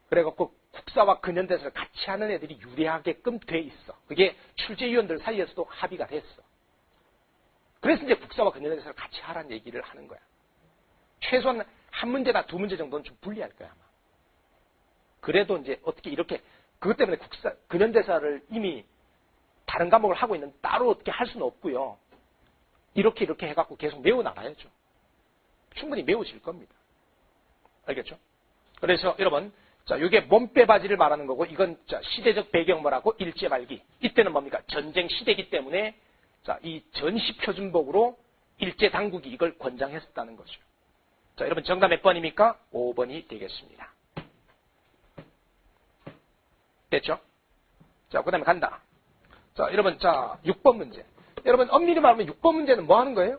그래갖고 국사와 근현대사를 같이 하는 애들이 유리하게끔 돼 있어. 그게 출제위원들 사이에서도 합의가 됐어. 그래서 이제 국사와 근현대사를 같이 하라는 얘기를 하는 거야. 최소한 한 문제나 두 문제 정도는 좀 분리할 거야, 아마. 그래도 이제 어떻게 이렇게, 그것 때문에 근현대사를 이미 다른 과목을 하고 있는 따로 어떻게 할 수는 없고요. 이렇게 해갖고 계속 메워나가야죠. 충분히 메워질 겁니다. 알겠죠? 그래서 여러분, 자, 이게 몸빼바지를 말하는 거고, 이건 자, 시대적 배경 뭐라고? 일제 말기. 이때는 뭡니까? 전쟁 시대이기 때문에, 자, 이 전시표준복으로 일제 당국이 이걸 권장했었다는 거죠. 자, 여러분 정답 몇 번입니까? 5번이 되겠습니다. 됐죠? 자, 그 다음에 간다. 자, 여러분, 자, 6번 문제. 여러분, 엄밀히 말하면 6번 문제는 뭐 하는 거예요?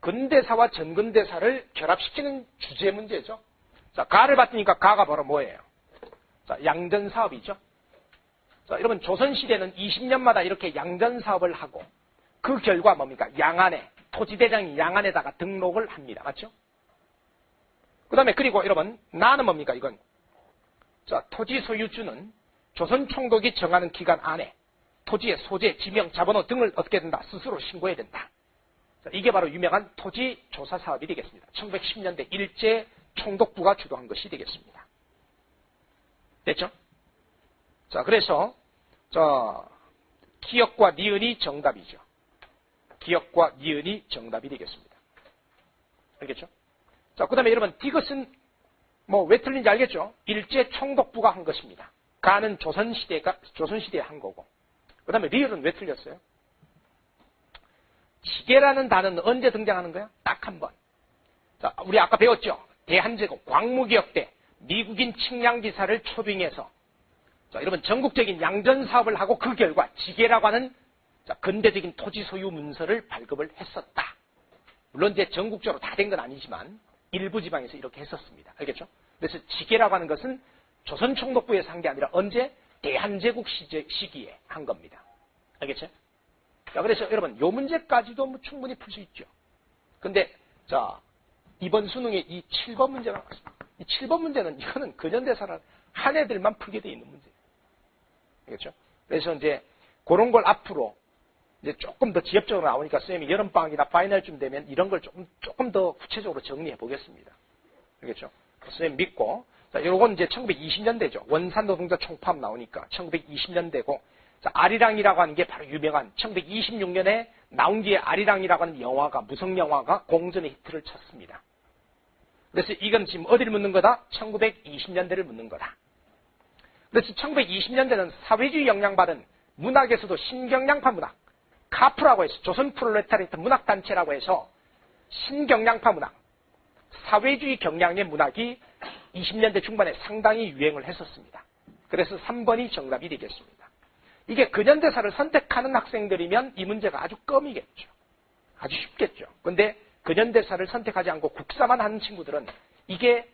근대사와 전근대사를 결합시키는 주제 문제죠. 자, 가를 봤으니까 가가 바로 뭐예요? 자, 양전사업이죠. 자, 여러분, 조선시대는 20년마다 이렇게 양전사업을 하고, 그 결과 뭡니까? 양안에, 토지대장이 양안에다가 등록을 합니다. 맞죠? 그 다음에, 그리고 여러분, 나는 뭡니까? 이건. 자, 토지 소유주는 조선 총독이 정하는 기간 안에 토지의 소재, 지명, 자본호 등을 얻게 된다. 스스로 신고해야 된다. 자, 이게 바로 유명한 토지 조사 사업이 되겠습니다. 1910년대 일제 총독부가 주도한 것이 되겠습니다. 됐죠? 자, 그래서 자, 기역과 니은이 정답이죠. 기역과 니은이 정답이 되겠습니다. 알겠죠? 자, 그 다음에 여러분, 이것은 뭐 왜 틀린지 알겠죠? 일제 총독부가 한 것입니다. 가는 조선시대에 한 거고. 그 다음에 리을은 왜 틀렸어요? 지게라는 단어는 언제 등장하는 거야? 딱 한 번. 자, 우리 아까 배웠죠? 대한제국 광무기역 때 미국인 측량기사를 초빙해서, 자, 여러분 전국적인 양전 사업을 하고 그 결과 지게라고 하는, 자, 근대적인 토지 소유 문서를 발급을 했었다. 물론 이제 전국적으로 다 된 건 아니지만 일부 지방에서 이렇게 했었습니다. 알겠죠? 그래서 지게라고 하는 것은 조선 총독부에서 한 게 아니라 언제? 대한제국 시기에 한 겁니다. 알겠죠? 자, 그래서 여러분, 요 문제까지도 뭐 충분히 풀 수 있죠. 근데, 자, 이번 수능에 이 7번 문제가 나왔습니다. 이 7번 문제는 이거는 근현대사를 한 애들만 풀게 돼 있는 문제예요. 알겠죠? 그래서 이제 그런 걸 앞으로 이제 조금 더 지엽적으로 나오니까 선생님이 여름방학이나 파이널쯤 되면 이런 걸 조금 더 구체적으로 정리해 보겠습니다. 알겠죠? 선생님 믿고. 자, 요건 이제 1920년대죠. 원산노동자 총파업 나오니까 1920년대고, 자, 아리랑이라고 하는 게 바로 유명한 1926년에 나온 뒤에 아리랑이라고 하는 영화가, 무성 영화가 공전의 히트를 쳤습니다. 그래서 이건 지금 어디를 묻는 거다? 1920년대를 묻는 거다. 그래서 1920년대는 사회주의 영향받은 문학에서도 신경량파 문학, 카프라고 해서 조선 프롤레타리아트 문학단체라고 해서 신경량파 문학, 사회주의 경향의 문학이 20년대 중반에 상당히 유행을 했었습니다. 그래서 3번이 정답이 되겠습니다. 이게 근현대사를 선택하는 학생들이면 이 문제가 아주 껌이겠죠. 아주 쉽겠죠. 그런데 근현대사를 선택하지 않고 국사만 하는 친구들은 이게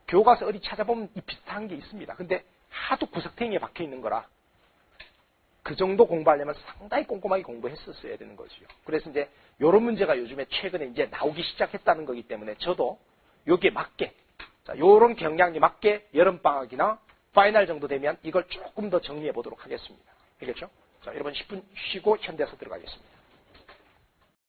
교과서 어디 찾아보면 이 비슷한 게 있습니다. 근데 하도 구석탱이에 박혀 있는 거라 그 정도 공부하려면 상당히 꼼꼼하게 공부했었어야 되는 거죠. 그래서 이제 이런 문제가 요즘에 최근에 이제 나오기 시작했다는 거기 때문에 저도 여기에 맞게, 자, 요런 경향에 맞게 여름방학이나 파이널 정도 되면 이걸 조금 더 정리해 보도록 하겠습니다. 알겠죠? 자, 여러분 10분 쉬고 현대에서 들어가겠습니다.